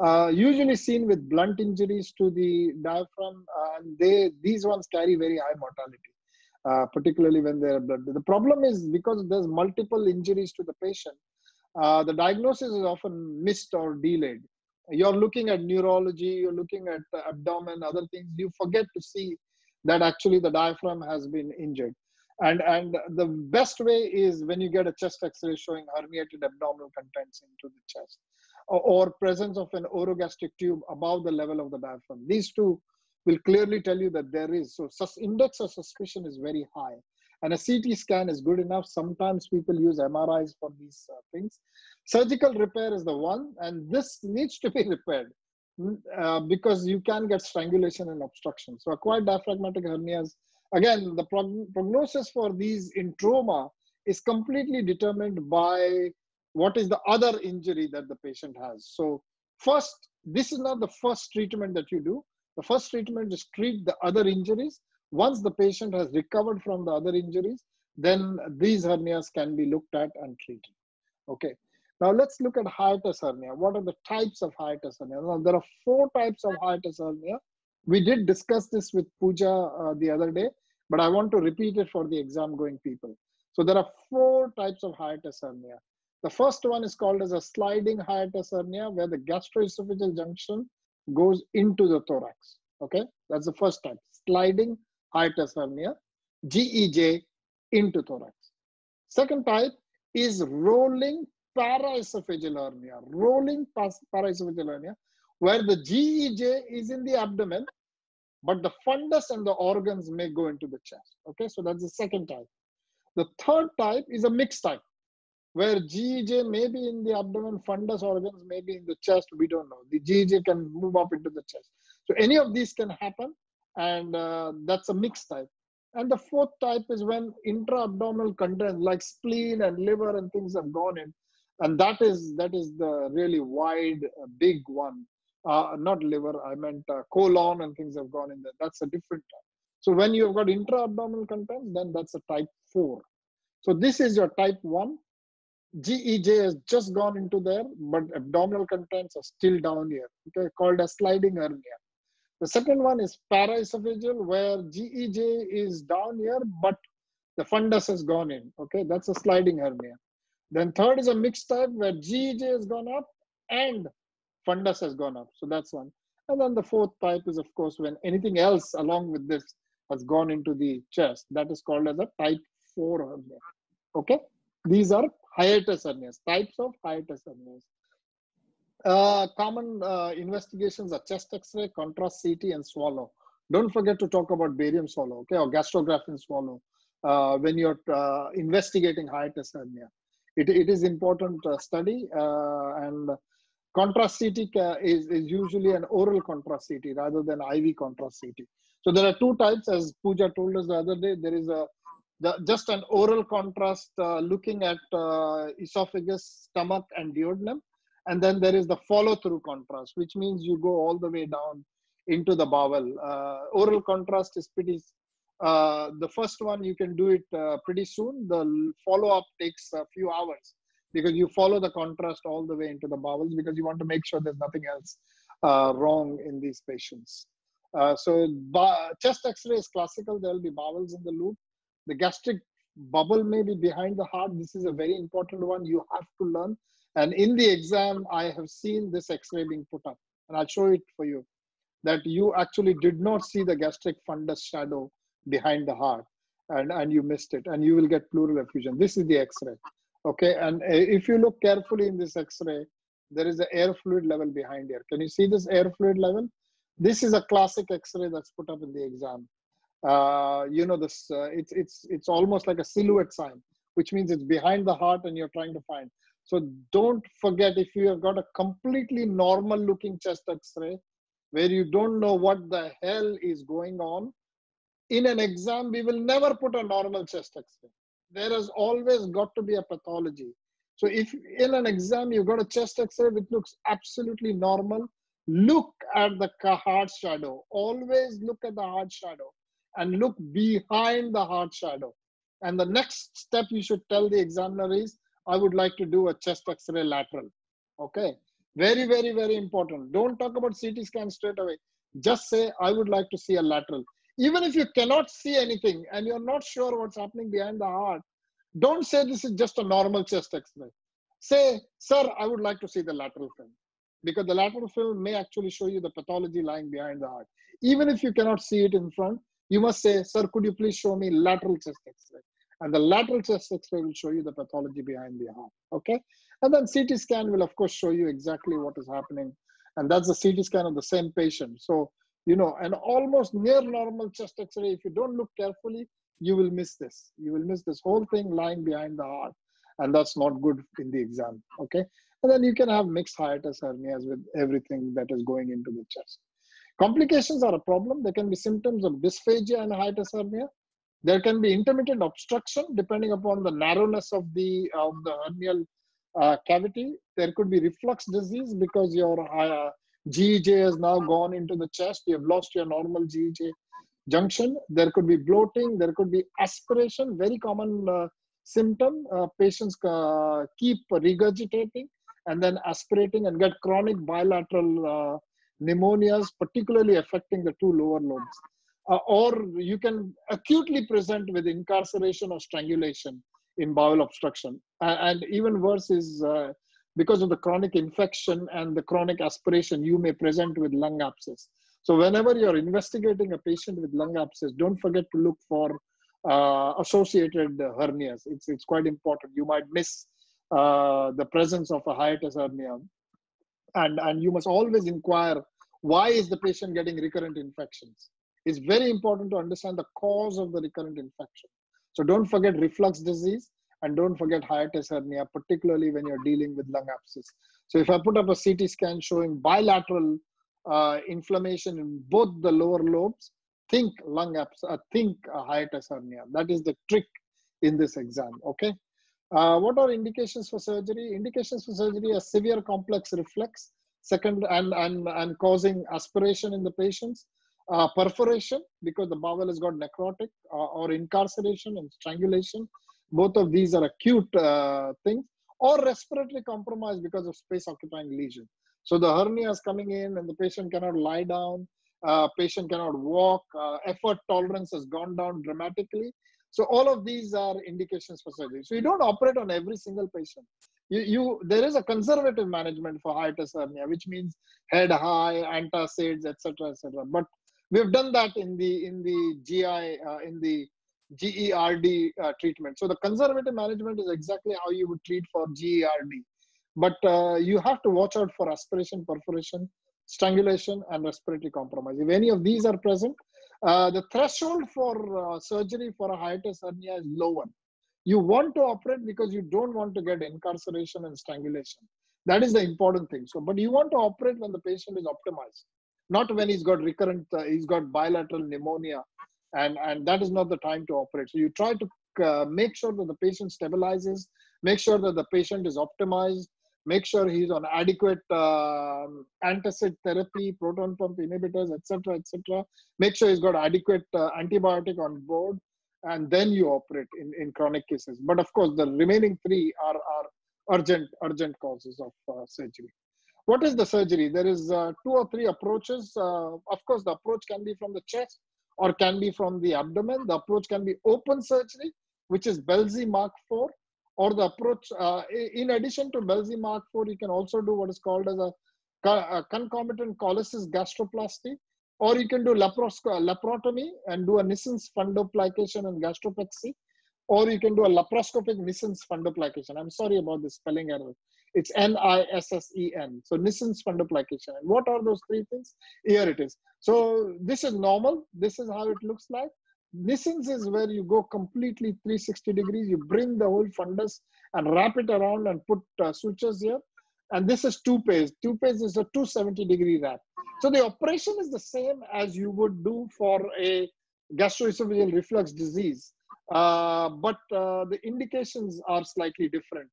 5%. Usually seen with blunt injuries to the diaphragm, and these ones carry very high mortality, particularly when they're blood. The problem is because there's multiple injuries to the patient, the diagnosis is often missed or delayed. You're looking at neurology, you're looking at abdomen, other things. You forget to see that actually the diaphragm has been injured. And the best way is when you get a chest X-ray showing herniated abdominal contents into the chest, or presence of an orogastric tube above the level of the diaphragm. These two will clearly tell you that there is. So index of suspicion is very high. And a CT scan is good enough. Sometimes people use MRIs for these things. Surgical repair is the one, and this needs to be repaired because you can get strangulation and obstruction. So acquired diaphragmatic hernias, again, the prognosis for these in trauma is completely determined by what is the other injury that the patient has. So first, this is not the first treatment that you do. The first treatment is treat the other injuries. Once the patient has recovered from the other injuries, then these hernias can be looked at and treated. Okay. Now let's look at hiatus hernia. What are the types of hiatus hernia? Now, there are 4 types of hiatus hernia. We did discuss this with Pooja the other day, but I want to repeat it for the exam going people. So there are 4 types of hiatus hernia. The first one is called as a sliding hiatus hernia, where the gastroesophageal junction goes into the thorax. Okay, that's the first type, sliding hiatus hernia, GEJ into thorax. Second type is rolling paraesophageal hernia, paraesophageal hernia, where the GEJ is in the abdomen, but the fundus and the organs may go into the chest. Okay, so that's the second type. The third type is a mixed type, where GEJ may be in the abdomen, fundus organs may be in the chest, we don't know. The GEJ can move up into the chest. So any of these can happen, and that's a mixed type. And the fourth type is when intra-abdominal contents like spleen and liver and things have gone in, and that is the really wide, big one. Not liver, I meant colon and things have gone in there. That's a different type. So when you've got intra-abdominal contents, then that's a type 4. So this is your type 1. GEJ has just gone into there, but abdominal contents are still down here, okay, called a sliding hernia. The second one is paraesophageal, where GEJ is down here, but the fundus has gone in, okay, that's a sliding hernia. Then third is a mixed type, where GEJ has gone up and fundus has gone up, so that's one. And then the fourth type is, of course, when anything else along with this has gone into the chest, that is called as a type 4 hernia, okay. These are hiatus hernias, types of hiatus hernias. Common investigations are chest X-ray, contrast CT, and swallow. Don't forget to talk about barium swallow, okay, or gastrographin swallow when you're investigating hiatus hernia. It is important study, and contrast CT is usually an oral contrast CT rather than IV contrast CT. So there are 2 types, as Pooja told us the other day. There is just an oral contrast looking at esophagus, stomach, and duodenum. And then there is the follow-through contrast, which means you go all the way down into the bowel. Oral contrast is pretty, the first one you can do it pretty soon. The follow-up takes a few hours because you follow the contrast all the way into the bowels because you want to make sure there's nothing else wrong in these patients. So chest X-ray is classical. There will be bowels in the loop. The gastric bubble may be behind the heart. This is a very important one you have to learn. And in the exam, I have seen this X-ray being put up. And I'll show it for you, that you actually did not see the gastric fundus shadow behind the heart. And you missed it. And you will get pleural effusion. This is the X-ray. Okay, and if you look carefully in this X-ray, there is an air fluid level behind here. Can you see this air fluid level? This is a classic X-ray that's put up in the exam. You know, this it's almost like a silhouette sign, which means it's behind the heart and you're trying to find. So don't forget, if you have got a completely normal looking chest X-ray where you don't know what the hell is going on, in an exam we will never put a normal chest X-ray. There has always got to be a pathology. So if in an exam you've got a chest X-ray which looks absolutely normal, look at the heart shadow. Always look at the heart shadow and look behind the heart shadow. And the next step you should tell the examiner is, I would like to do a chest X-ray lateral. Okay, very, very, very important. Don't talk about CT scan straight away. Just say, I would like to see a lateral. Even if you cannot see anything and you're not sure what's happening behind the heart, don't say this is just a normal chest X-ray. Say, sir, I would like to see the lateral film, because the lateral film may actually show you the pathology lying behind the heart. Even if you cannot see it in front, you must say, sir, could you please show me lateral chest X-ray? And the lateral chest X-ray will show you the pathology behind the heart, okay? And then CT scan will, of course, show you exactly what is happening. And that's the CT scan of the same patient. So, you know, an almost near normal chest X-ray, if you don't look carefully, you will miss this. You will miss this whole thing lying behind the heart, and that's not good in the exam. Okay, and then you can have mixed hiatus hernias with everything that is going into the chest. Complications are a problem. There can be symptoms of dysphagia and hiatus hernia. There can be intermittent obstruction depending upon the narrowness of the hernial cavity. There could be reflux disease because your GEJ has now gone into the chest. You have lost your normal GEJ junction. There could be bloating. There could be aspiration, very common symptom. Patients keep regurgitating and then aspirating and get chronic bilateral pneumonias, particularly affecting the two lower lobes. Or you can acutely present with incarceration or strangulation in bowel obstruction. And even worse is because of the chronic infection and the chronic aspiration, you may present with lung abscess. So whenever you're investigating a patient with lung abscess, don't forget to look for associated hernias. It's quite important. You might miss the presence of a hiatus hernia. And you must always inquire, why is the patient getting recurrent infections? It's very important to understand the cause of the recurrent infection. So don't forget reflux disease, and don't forget hiatus hernia, particularly when you're dealing with lung abscess. So if I put up a CT scan showing bilateral inflammation in both the lower lobes, think lung abscess, think hiatus hernia. That is the trick in this exam, okay? What are indications for surgery? Indications for surgery are severe complex reflux, second, and causing aspiration in the patients, perforation because the bowel has got necrotic, or incarceration and strangulation. Both of these are acute things, or respiratory compromise because of space occupying lesion. So the hernia is coming in and the patient cannot lie down, patient cannot walk, effort tolerance has gone down dramatically. So all of these are indications for surgery. So you don't operate on every single patient. There is a conservative management for hiatus hernia, which means head high, antacids, etc., etc. But we have done that in the GI, in the GERD treatment. So the conservative management is exactly how you would treat for GERD. But you have to watch out for aspiration, perforation, strangulation, and respiratory compromise. If any of these are present, the threshold for surgery for a hiatus hernia is lower. You want to operate because you don't want to get incarceration and strangulation. That is the important thing. So, but you want to operate when the patient is optimized, not when he's got recurrent, he's got bilateral pneumonia, and that is not the time to operate. So you try to make sure that the patient stabilizes, make sure that the patient is optimized, make sure he's on adequate antacid therapy, proton pump inhibitors, etc., etc. Make sure he's got adequate antibiotic on board, and then you operate in chronic cases. But of course, the remaining three are urgent causes of surgery. What is the surgery? There is 2 or 3 approaches. Of course, the approach can be from the chest or can be from the abdomen. The approach can be open surgery, which is Belzi Mark 4. Or the approach, in addition to Belzi Mark 4, you can also do what is called as a concomitant cholesis gastroplasty, or you can do laparotomy and do a Nissen's fundoplication and gastropexy, or you can do a laparoscopic Nissen's fundoplication. I'm sorry about the spelling error. It's Nissen. So Nissen's fundoplication. And what are those 3 things? Here it is. So this is normal. This is how it looks like. Nissen's is where you go completely 360 degrees. You bring the whole fundus and wrap it around and put sutures here. And this is Toupes. Toupes is a 270-degree wrap. So the operation is the same as you would do for a gastroesophageal reflux disease. But the indications are slightly different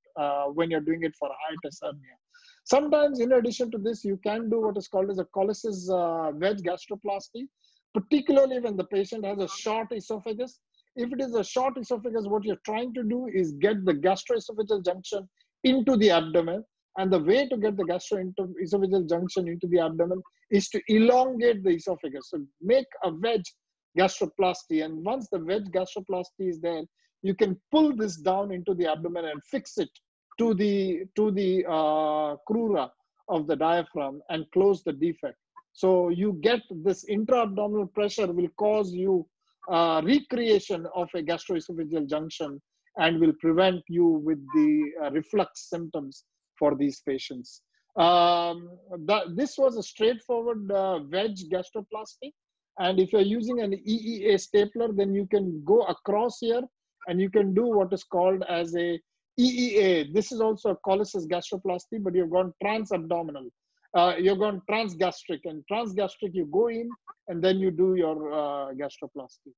when you're doing it for hiatus hernia. Sometimes, in addition to this, you can do what is called as a cholesis wedge gastroplasty, particularly when the patient has a short esophagus. If it is a short esophagus, what you're trying to do is get the gastroesophageal junction into the abdomen. And the way to get the gastroesophageal junction into the abdomen is to elongate the esophagus. So make a wedge gastroplasty. And once the wedge gastroplasty is there, you can pull this down into the abdomen and fix it to the crura of the diaphragm and close the defect. So you get this intra-abdominal pressure will cause you recreation of a gastroesophageal junction and will prevent you with the reflux symptoms for these patients. This was a straightforward wedge gastroplasty. And if you're using an EEA stapler, then you can go across here and you can do what is called as a EEA. This is also a cholecyst gastroplasty, but you've gone transabdominal. You've gone transgastric, and transgastric you go in and then you do your gastroplasty.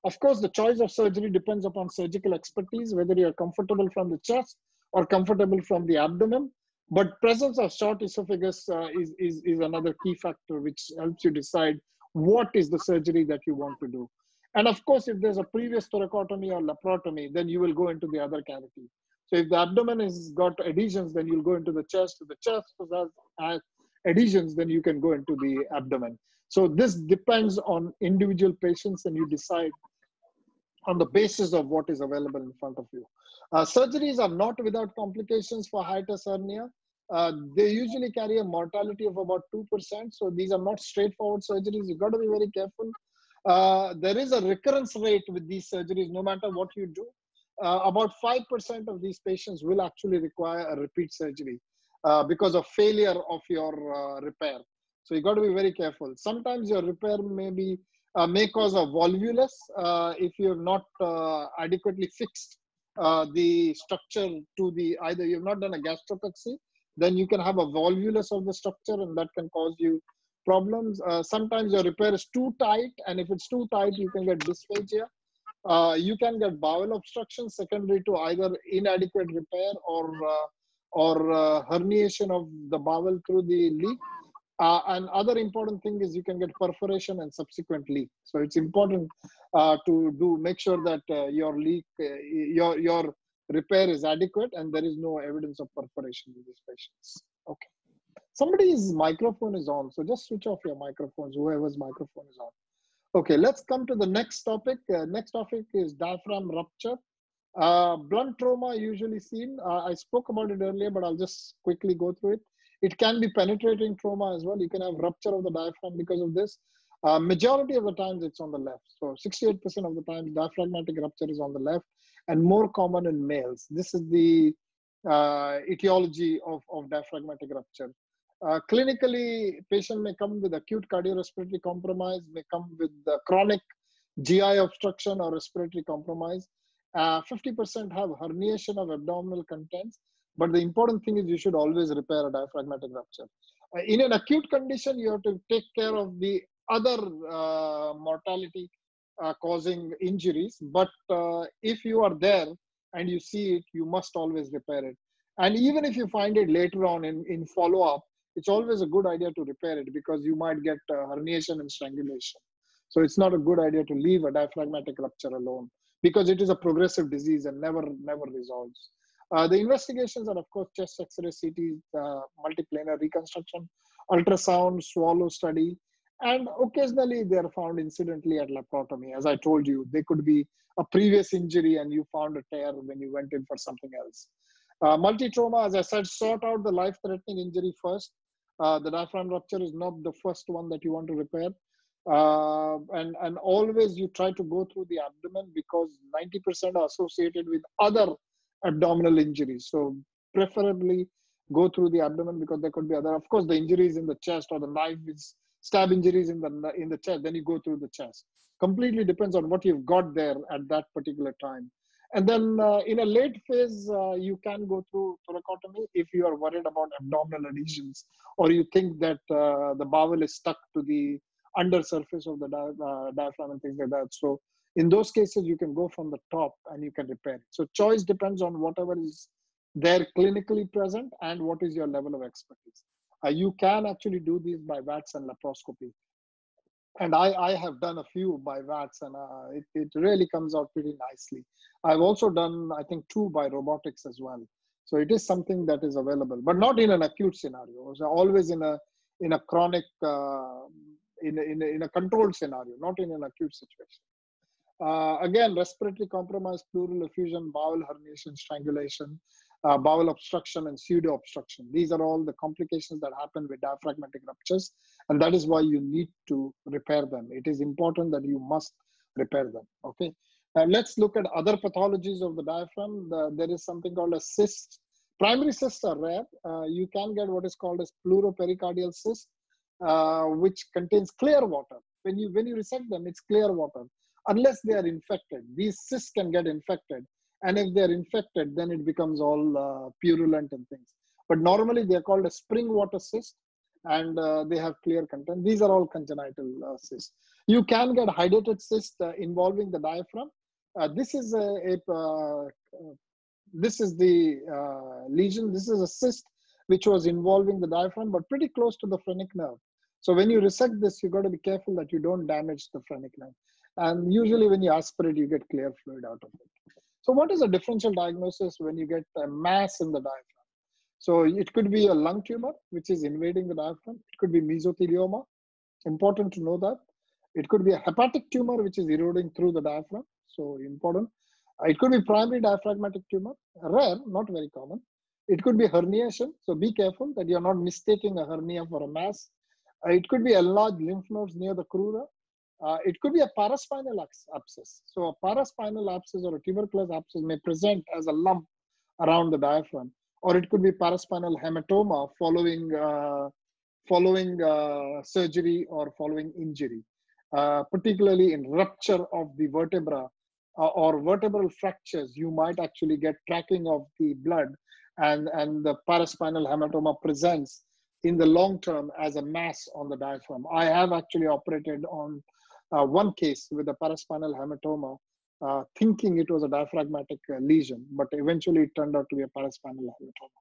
Of course, the choice of surgery depends upon surgical expertise, whether you're comfortable from the chest or comfortable from the abdomen. But presence of short esophagus is another key factor which helps you decide what is the surgery that you want to do. And of course, if there's a previous thoracotomy or laparotomy, then you will go into the other cavity. So if the abdomen has got adhesions, then you'll go into the chest. If the chest has adhesions, then you can go into the abdomen. So this depends on individual patients, and you decide on the basis of what is available in front of you. Surgeries are not without complications for hiatus hernia. They usually carry a mortality of about 2%. So these are not straightforward surgeries. You've got to be very careful. There is a recurrence rate with these surgeries, no matter what you do. About 5% of these patients will actually require a repeat surgery because of failure of your repair. So you got to be very careful. Sometimes your repair may cause a volvulus if you have not adequately fixed the structure to the, either you have not done a gastropexy, then you can have a volvulus of the structure, and that can cause you problems. Sometimes your repair is too tight, and if it's too tight, you can get dysphagia. You can get bowel obstruction secondary to either inadequate repair or herniation of the bowel through the leak. And other important thing is you can get perforation and subsequent leak. So it's important to make sure that your leak, your repair is adequate and there is no evidence of perforation in these patients. Okay. Somebody's microphone is on, so just switch off your microphones, whoever's microphone is on. Okay, let's come to the next topic. Next topic is diaphragm rupture. Blunt trauma usually seen. I spoke about it earlier, but I'll just quickly go through it. It can be penetrating trauma as well. You can have rupture of the diaphragm because of this. Majority of the times it's on the left. So 68% of the time diaphragmatic rupture is on the left, and more common in males. This is the etiology of diaphragmatic rupture. Clinically, patient may come with acute cardiorespiratory compromise, may come with chronic GI obstruction or respiratory compromise. 50% have herniation of abdominal contents. But the important thing is you should always repair a diaphragmatic rupture. In an acute condition, you have to take care of the other mortality causing injuries. But if you are there and you see it, you must always repair it. And even if you find it later on in follow-up, it's always a good idea to repair it because you might get herniation and strangulation. So it's not a good idea to leave a diaphragmatic rupture alone because it is a progressive disease and never resolves. The investigations are, of course, chest X-ray, CT, multiplanar reconstruction, ultrasound, swallow study, and occasionally they are found incidentally at laparotomy. As I told you, they could be a previous injury and you found a tear when you went in for something else. Multi-trauma, as I said, sort out the life-threatening injury first. The diaphragm rupture is not the first one that you want to repair. And always you try to go through the abdomen because 90% are associated with other abdominal injuries. So preferably go through the abdomen because there could be other, of course, the injuries in the chest or the knife is stab injuries in the chest, then you go through the chest. Completely depends on what you've got there at that particular time. And then in a late phase, you can go through thoracotomy if you are worried about abdominal adhesions or you think that the bowel is stuck to the under surface of the diaphragm and things like that. So in those cases, you can go from the top and you can repair it. So choice depends on whatever is there clinically present and what is your level of expertise. You can actually do these by VATS and laparoscopy. And I have done a few by VATS and it really comes out pretty nicely. I've also done, I think, 2 by robotics as well. So it is something that is available, but not in an acute scenario. So always in a chronic, in a controlled scenario, not in an acute situation. Again, respiratory compromise, pleural effusion, bowel herniation, strangulation, bowel obstruction, and pseudo obstruction. These are all the complications that happen with diaphragmatic ruptures, and that is why you need to repair them. It is important that you must repair them. Okay. Let's look at other pathologies of the diaphragm. There is something called a cyst. Primary cysts are rare. You can get what is called as pleuropericardial cyst, which contains clear water. when you resect them, it's clear water, unless they are infected. These cysts can get infected, and if they're infected, then it becomes all purulent and things. But normally they're called a spring water cyst, and they have clear content. These are all congenital cysts. You can get hydated cyst involving the diaphragm. This is this is the lesion. This is a cyst which was involving the diaphragm, but pretty close to the phrenic nerve. So when you resect this, you got to be careful that you don't damage the phrenic nerve. And usually when you aspirate, you get clear fluid out of it. So what is a differential diagnosis when you get a mass in the diaphragm? So it could be a lung tumor, which is invading the diaphragm. It could be mesothelioma. Important to know that. It could be a hepatic tumor, which is eroding through the diaphragm. So important. It could be primary diaphragmatic tumor. Rare, not very common. It could be herniation. So be careful that you're not mistaking a hernia for a mass. It could be enlarged lymph nodes near the crura. It could be a paraspinal abscess. So a paraspinal abscess or a tuberculous abscess may present as a lump around the diaphragm, or it could be paraspinal hematoma following surgery or following injury, particularly in rupture of the vertebra or vertebral fractures. You might actually get tracking of the blood, and the paraspinal hematoma presents in the long term as a mass on the diaphragm. I have actually operated on one case with a paraspinal hematoma, thinking it was a diaphragmatic lesion, but eventually it turned out to be a paraspinal hematoma.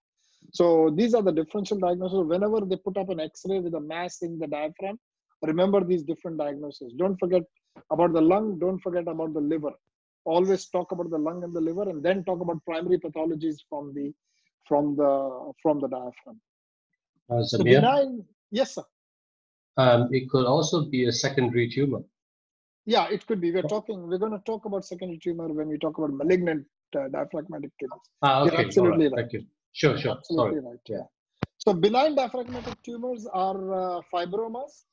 So these are the differential diagnoses. Whenever they put up an X-ray with a mass in the diaphragm, remember these different diagnoses. Don't forget about the lung. Don't forget about the liver. Always talk about the lung and the liver, and then talk about primary pathologies from the diaphragm. Zamir? Benign, yes, sir. It could also be a secondary tumor. Yeah, it could be. We're going to talk about secondary tumor when we talk about malignant diaphragmatic tumors. Okay. You're absolutely right. Thank you. Sure. Absolutely Sorry. right. Yeah. So benign diaphragmatic tumors are fibromas,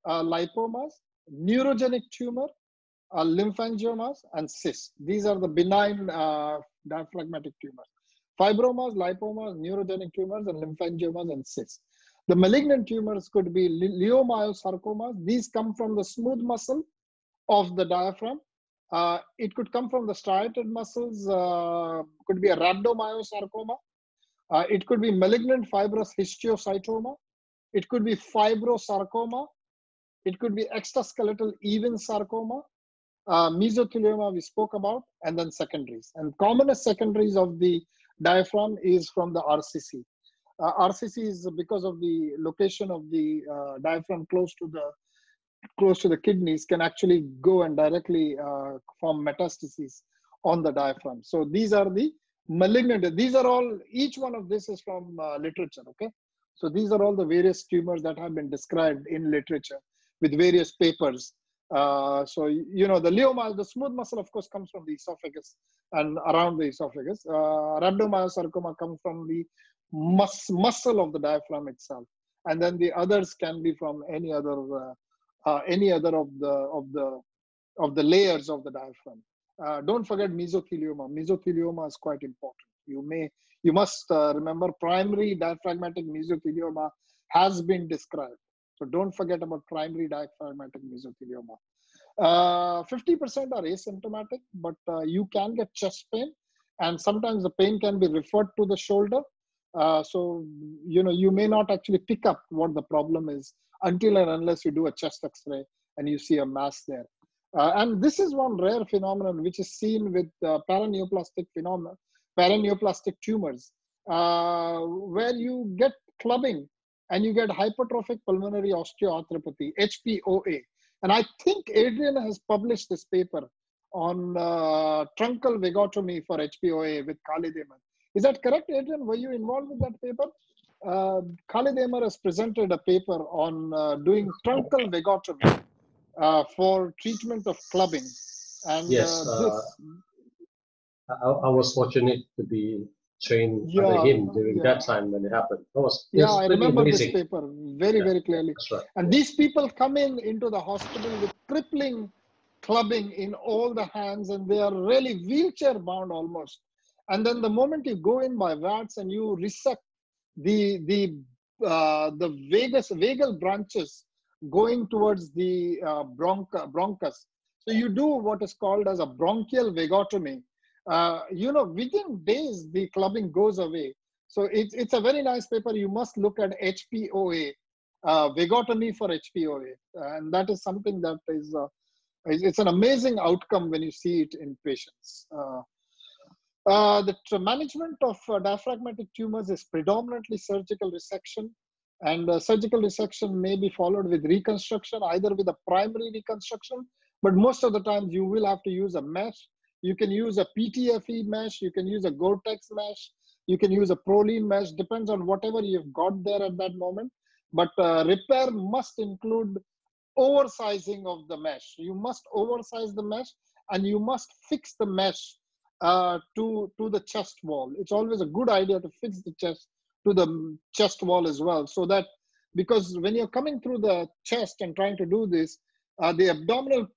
lipomas, neurogenic tumor, lymphangiomas, and cysts. These are the benign diaphragmatic tumors. Fibromas, lipomas, neurogenic tumors, and lymphangiomas and cysts. The malignant tumors could be leiomyosarcomas. These come from the smooth muscle of the diaphragm. It could come from the striated muscles, could be a rhabdomyosarcoma. It could be malignant fibrous histiocytoma. It could be fibrosarcoma. It could be extraskeletal even sarcoma. Mesothelioma we spoke about, and then secondaries. And commonest secondaries of the diaphragm is from the RCC. RCC is because of the location of the diaphragm close to the kidneys, can actually go and directly form metastases on the diaphragm. So these are the malignant. These are all, each one of this is from literature, okay? So these are all the various tumors that have been described in literature with various papers. So, you know, the leiomyos, the smooth muscle, of course, comes from the esophagus and around the esophagus. Rhabdomyosarcoma comes from the muscle of the diaphragm itself. And then the others can be from any other of the layers of the diaphragm. Don't forget mesothelioma. Mesothelioma is quite important. You must remember primary diaphragmatic mesothelioma has been described. So don't forget about primary diaphragmatic mesothelioma. 50% are asymptomatic, but you can get chest pain, and sometimes the pain can be referred to the shoulder. So, you know, you may not actually pick up what the problem is until and unless you do a chest X-ray and you see a mass there. And this is one rare phenomenon which is seen with paraneoplastic tumors, where you get clubbing and you get hypertrophic pulmonary osteoarthropathy, HPOA. And I think Adrian has published this paper on truncal vagotomy for HPOA with Khalid Ahmed. Is that correct, Adrian? Were you involved with that paper? Khalid Ahmed has presented a paper on doing truncal vagotomy for treatment of clubbing. And yes, I was fortunate to be trained under him during that time when it happened. I remember amazing. this paper very clearly. That's right. And these people come into the hospital with crippling clubbing in all the hands, and they are really wheelchair bound almost. And then the moment you go in by VATS and you resect the vagal branches going towards the bronchus. So you do what is called as a bronchial vagotomy. Within days, the clubbing goes away. So it's a very nice paper. You must look at HPOA, vagotomy for HPOA. And that is something that is, it's an amazing outcome when you see it in patients. The management of diaphragmatic tumors is predominantly surgical resection. And surgical resection may be followed with reconstruction, either with a primary reconstruction, but most of the times you will have to use a mesh. You can use a PTFE mesh, you can use a Gore-Tex mesh, you can use a Prolene mesh, depends on whatever you've got there at that moment. But repair must include oversizing of the mesh. You must oversize the mesh and you must fix the mesh to the chest wall. It's always a good idea to fix the chest to the chest wall as well, so that, because when you're coming through the chest and trying to do this, the abdominal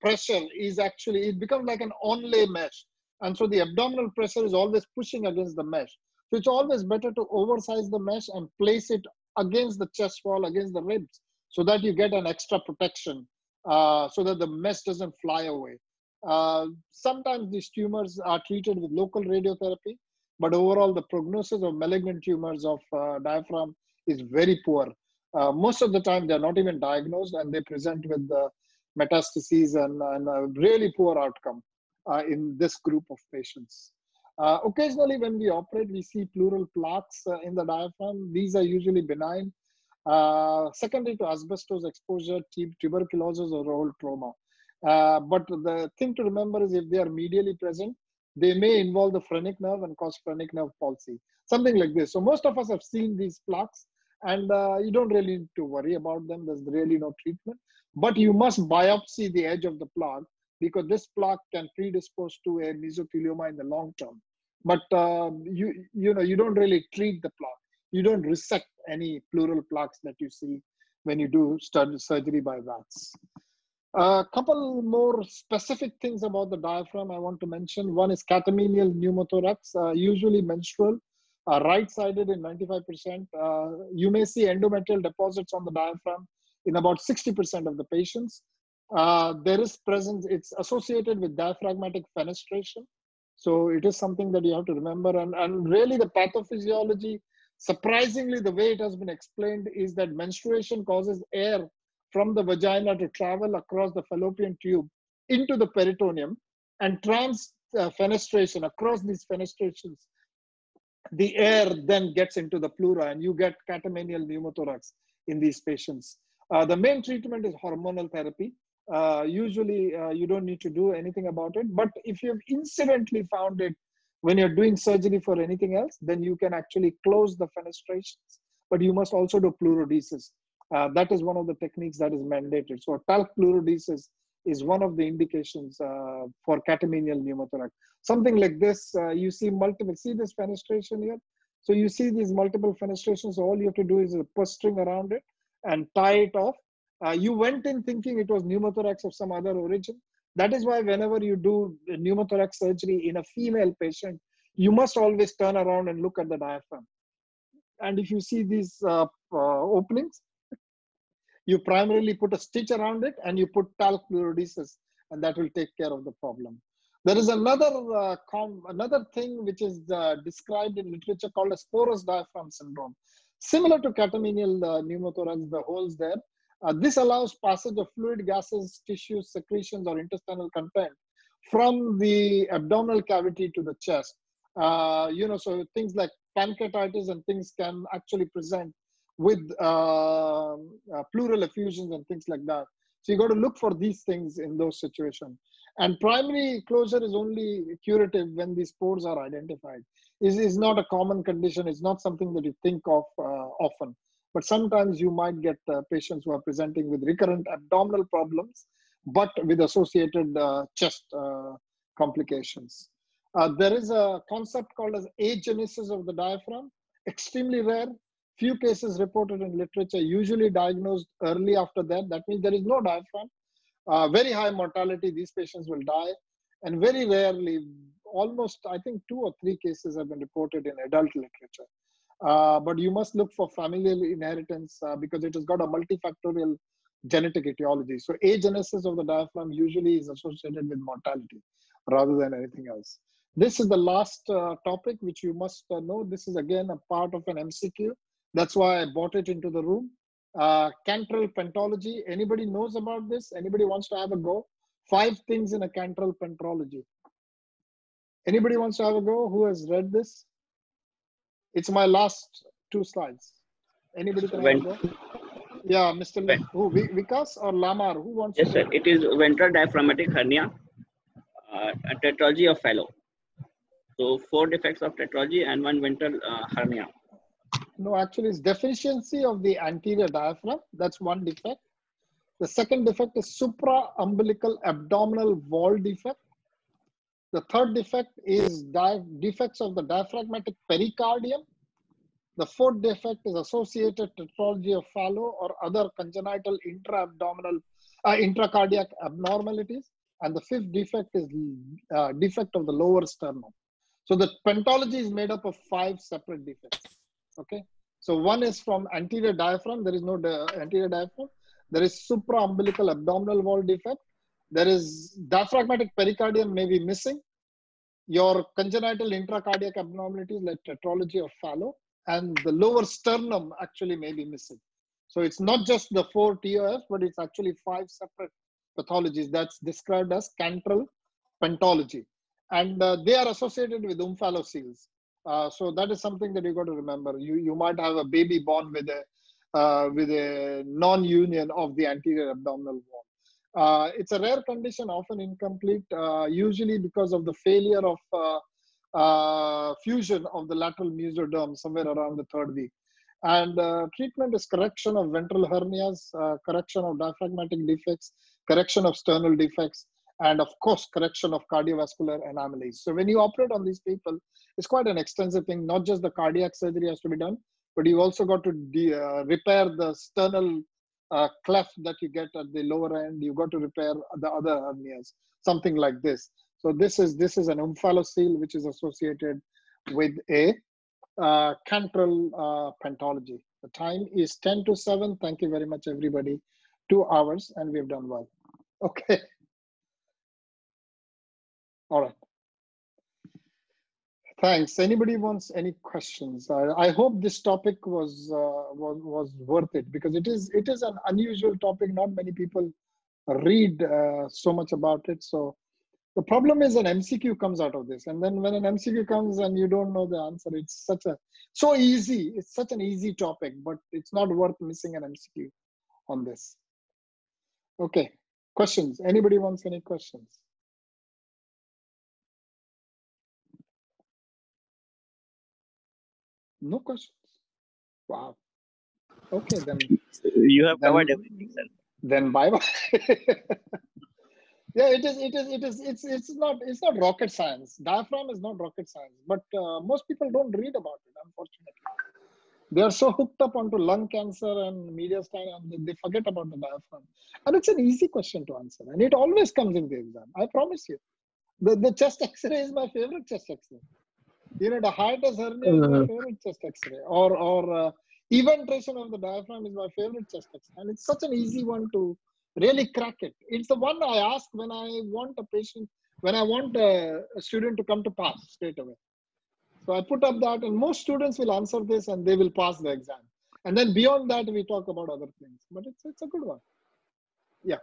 pressure is actually, it becomes like an onlay mesh. And so the abdominal pressure is always pushing against the mesh. So it's always better to oversize the mesh and place it against the chest wall, against the ribs, so that you get an extra protection, so that the mesh doesn't fly away. Sometimes these tumors are treated with local radiotherapy, but overall the prognosis of malignant tumors of diaphragm is very poor. Most of the time they're not even diagnosed and they present with metastases and a really poor outcome in this group of patients. Occasionally when we operate, we see pleural plaques in the diaphragm. These are usually benign. Secondary to asbestos exposure, tuberculosis or old trauma. But the thing to remember is if they are medially present, they may involve the phrenic nerve and cause phrenic nerve palsy, something like this. So most of us have seen these plaques, and you don't really need to worry about them. There's really no treatment. But you must biopsy the edge of the plaque, because this plaque can predispose to a mesothelioma in the long term. But you don't really treat the plaque. You don't resect any pleural plaques that you see when you do surgery by VATS. A couple more specific things about the diaphragm I want to mention. One is catamenial pneumothorax, usually menstrual, right-sided in 95%. You may see endometrial deposits on the diaphragm in about 60% of the patients. There is presence, it's associated with diaphragmatic fenestration. So it is something that you have to remember. And really the pathophysiology, surprisingly, the way it has been explained is that menstruation causes air from the vagina to travel across the fallopian tube into the peritoneum, and fenestration across these fenestrations, the air then gets into the pleura and you get catamenial pneumothorax in these patients. The main treatment is hormonal therapy. Usually you don't need to do anything about it, but if you've incidentally found it when you're doing surgery for anything else, then you can actually close the fenestrations, but you must also do pleurodesis. That is one of the techniques that is mandated. So talc pleurodesis is one of the indications for catamenial pneumothorax. Something like this, you see multiple, see this fenestration here? So you see these multiple fenestrations, so all you have to do is a purse string around it and tie it off. You went in thinking it was pneumothorax of some other origin. That is why whenever you do pneumothorax surgery in a female patient, you must always turn around and look at the diaphragm. And if you see these openings, you primarily put a stitch around it and you put talc pleurodesis, and that will take care of the problem. There is another thing which is described in literature called a porous diaphragm syndrome. Similar to catamenial pneumothorax, the holes there. This allows passage of fluid, gases, tissues, secretions, or intestinal content from the abdominal cavity to the chest. So things like pancreatitis and things can actually present with pleural effusions and things like that. So you got to look for these things in those situations. And primary closure is only curative when these pores are identified. It's not a common condition. It's not something that you think of often. But sometimes you might get patients who are presenting with recurrent abdominal problems, but with associated chest complications. There is a concept called as agenesis of the diaphragm, extremely rare. Few cases reported in literature, usually diagnosed early after that. That means there is no diaphragm. Very high mortality, these patients will die. And very rarely, almost I think 2 or 3 cases have been reported in adult literature. But you must look for familial inheritance because it has got a multifactorial genetic etiology. So agenesis of the diaphragm usually is associated with mortality rather than anything else. This is the last topic which you must know. This is again a part of an MCQ. That's why I brought it into the room. Cantral pentology. Anybody knows about this? Anybody wants to have a go? 5 things in a cantral pentology. Anybody wants to have a go? Who has read this? It's my last 2 slides. Anybody can have a go? Yeah, Mr. Who, Vikas or Lamar? Who wants yes, to sir. It is ventral diaphragmatic hernia, a tetralogy of Fallow. So 4 defects of tetralogy and 1 ventral hernia. No, actually, it's deficiency of the anterior diaphragm. That's 1 defect. The second defect is supraumbilical abdominal wall defect. The third defect is defects of the diaphragmatic pericardium. The 4th defect is associated tetralogy of Fallow or other congenital intracardiac abnormalities. And the 5th defect is defect of the lower sternum. So the pentology is made up of 5 separate defects. Okay. So 1 is from anterior diaphragm. There is no anterior diaphragm. There is supraumbilical abdominal wall defect. There is diaphragmatic pericardium may be missing. Your congenital intracardiac abnormalities like tetralogy of Fallow, and the lower sternum actually may be missing. So it's not just the 4 TOF, but it's actually 5 separate pathologies that's described as cantral pentology. And they are associated with omphalocele. So that is something that you got to remember. You might have a baby born with a non-union of the anterior abdominal wall. It's a rare condition, often incomplete, usually because of the failure of fusion of the lateral mesoderm somewhere around the 3rd week. And treatment is correction of ventral hernias, correction of diaphragmatic defects, correction of sternal defects, and of course, correction of cardiovascular anomalies. So when you operate on these people, it's quite an extensive thing. Not just the cardiac surgery has to be done, but you also got to repair the sternal cleft that you get at the lower end. You got to repair the other hernias, something like this. So this is an omphalocele which is associated with a cantral pentology. The time is 10 to 7. Thank you very much, everybody. 2 hours, and we've done well. Okay. All right. Thanks. Anybody wants any questions? I hope this topic was worth it, because it is an unusual topic. Not many people read so much about it. So the problem is an MCQ comes out of this, and then when an MCQ comes and you don't know the answer, it's so easy. It's such an easy topic, but it's not worth missing an MCQ on this. Okay. Questions? Anybody wants any questions? No questions. Wow. Okay, then. You have covered everything, sir. Then bye bye. Yeah, it's not rocket science. Diaphragm is not rocket science, but most people don't read about it, unfortunately. They are so hooked up onto lung cancer and mediastinum, and they forget about the diaphragm. And it's an easy question to answer, and it always comes in the exam. I promise you. The chest X-ray is my favorite chest X-ray. You know, the hiatus hernia is my favorite chest X-ray, or eventration of the diaphragm is my favorite chest X-ray, and it's such an easy one to really crack it. It's the one I ask when I want a student to come to pass straight away. So I put up that, and most students will answer this and they will pass the exam. And then beyond that, we talk about other things. But it's a good one. Yeah.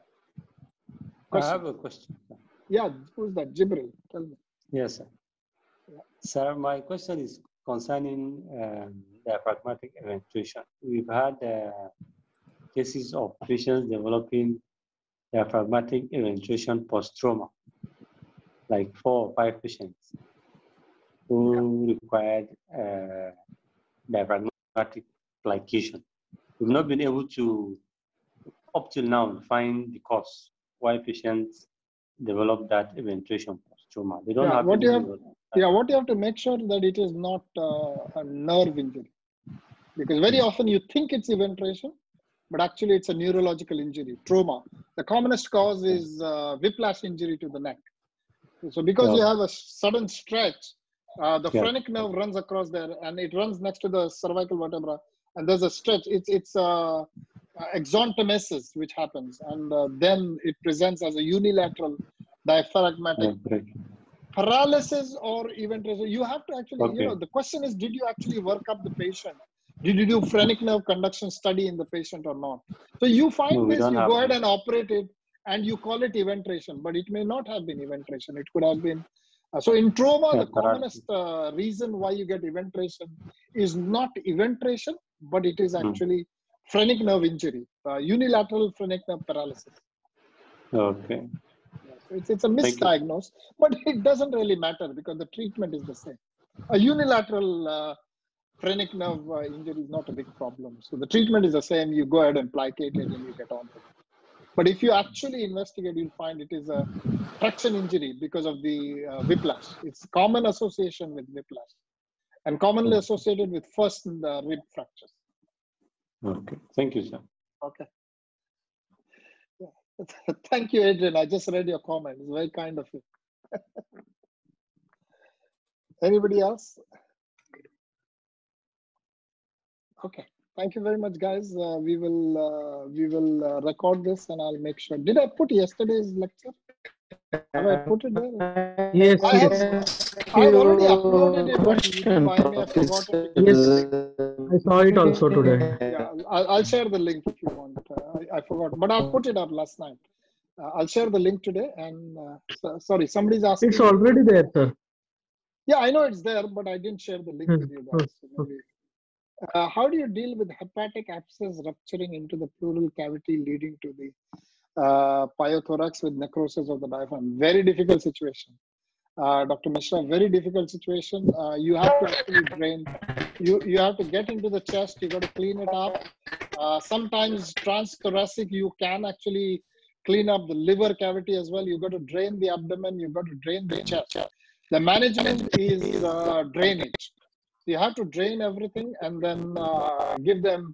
Question? I have a question. Yeah, who's that? Jibril, tell me. Yes, sir. Yeah. Sir, my question is concerning diaphragmatic eventration. We've had cases of patients developing diaphragmatic eventration post-trauma, like 4 or 5 patients who required diaphragmatic plication. We've not been able to, up till now, find the cause why patients develop that eventration post-trauma. They don't have what you have to make sure that it is not a nerve injury, because very often you think it's eventration, but actually it's a neurological injury, trauma. The commonest cause is whiplash injury to the neck. So because you have a sudden stretch, The phrenic nerve runs across there, and it runs next to the cervical vertebra. And there's a stretch. It's exontemesis which happens, and then it presents as a unilateral diaphragmatic paralysis or eventration. You have to actually, you know, the question is, did you actually work up the patient? Did you do phrenic nerve conduction study in the patient or not? So you find this, you go ahead and operate it, and you call it eventration, but it may not have been eventration. It could have been. So in trauma, the commonest reason why you get eventration is not eventration, but it is actually phrenic nerve injury, unilateral phrenic nerve paralysis. Okay. It's a misdiagnosis, but it doesn't really matter because the treatment is the same. A unilateral phrenic nerve injury is not a big problem. So the treatment is the same. You go ahead and placate it and you get on with it. But if you actually investigate, you'll find it is a traction injury because of the whiplash. It's common association with whiplash and commonly associated with first rib fractures. Okay. Thank you, sir. Okay. Yeah. Thank you, Adrian. I just read your comment. It's very kind of you. Anybody else? Okay. Thank you very much, guys. We will record this, and I'll make sure. Did I put yesterday's lecture? Have I put it there? Yes. I've already uploaded it on YouTube. I may have forgotten. Yes, I saw it also today. Yeah, I'll share the link if you want. I forgot, but I put it up last night. I'll share the link today. And sorry, somebody's asking. It's already there, sir. Yeah, I know it's there, but I didn't share the link with you guys. So maybe. How do you deal with hepatic abscess rupturing into the pleural cavity leading to the pyothorax with necrosis of the diaphragm? Very difficult situation. Dr. Mishra, very difficult situation. You have to actually drain. You have to get into the chest. You got to clean it up. Sometimes transthoracic, you can actually clean up the liver cavity as well. You got to drain the abdomen. You got to drain the chest. The management is drainage. You have to drain everything and then give them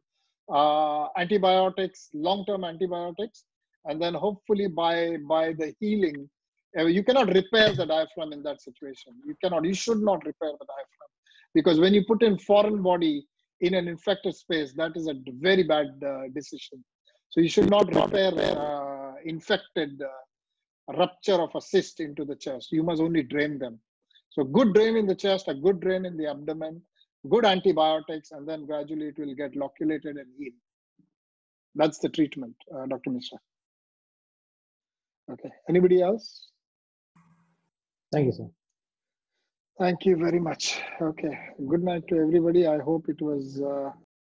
antibiotics, long-term antibiotics, and then hopefully by the healing, you cannot repair the diaphragm in that situation. You should not repair the diaphragm, because when you put in foreign body in an infected space, that is a very bad decision. So you should not repair infected rupture of a cyst into the chest. You must only drain them. So good drain in the chest, a good drain in the abdomen, good antibiotics, and then gradually it will get loculated and heal. That's the treatment, Dr. Mishra. Okay, anybody else? Thank you, sir. Thank you very much. Okay, good night to everybody. I hope it was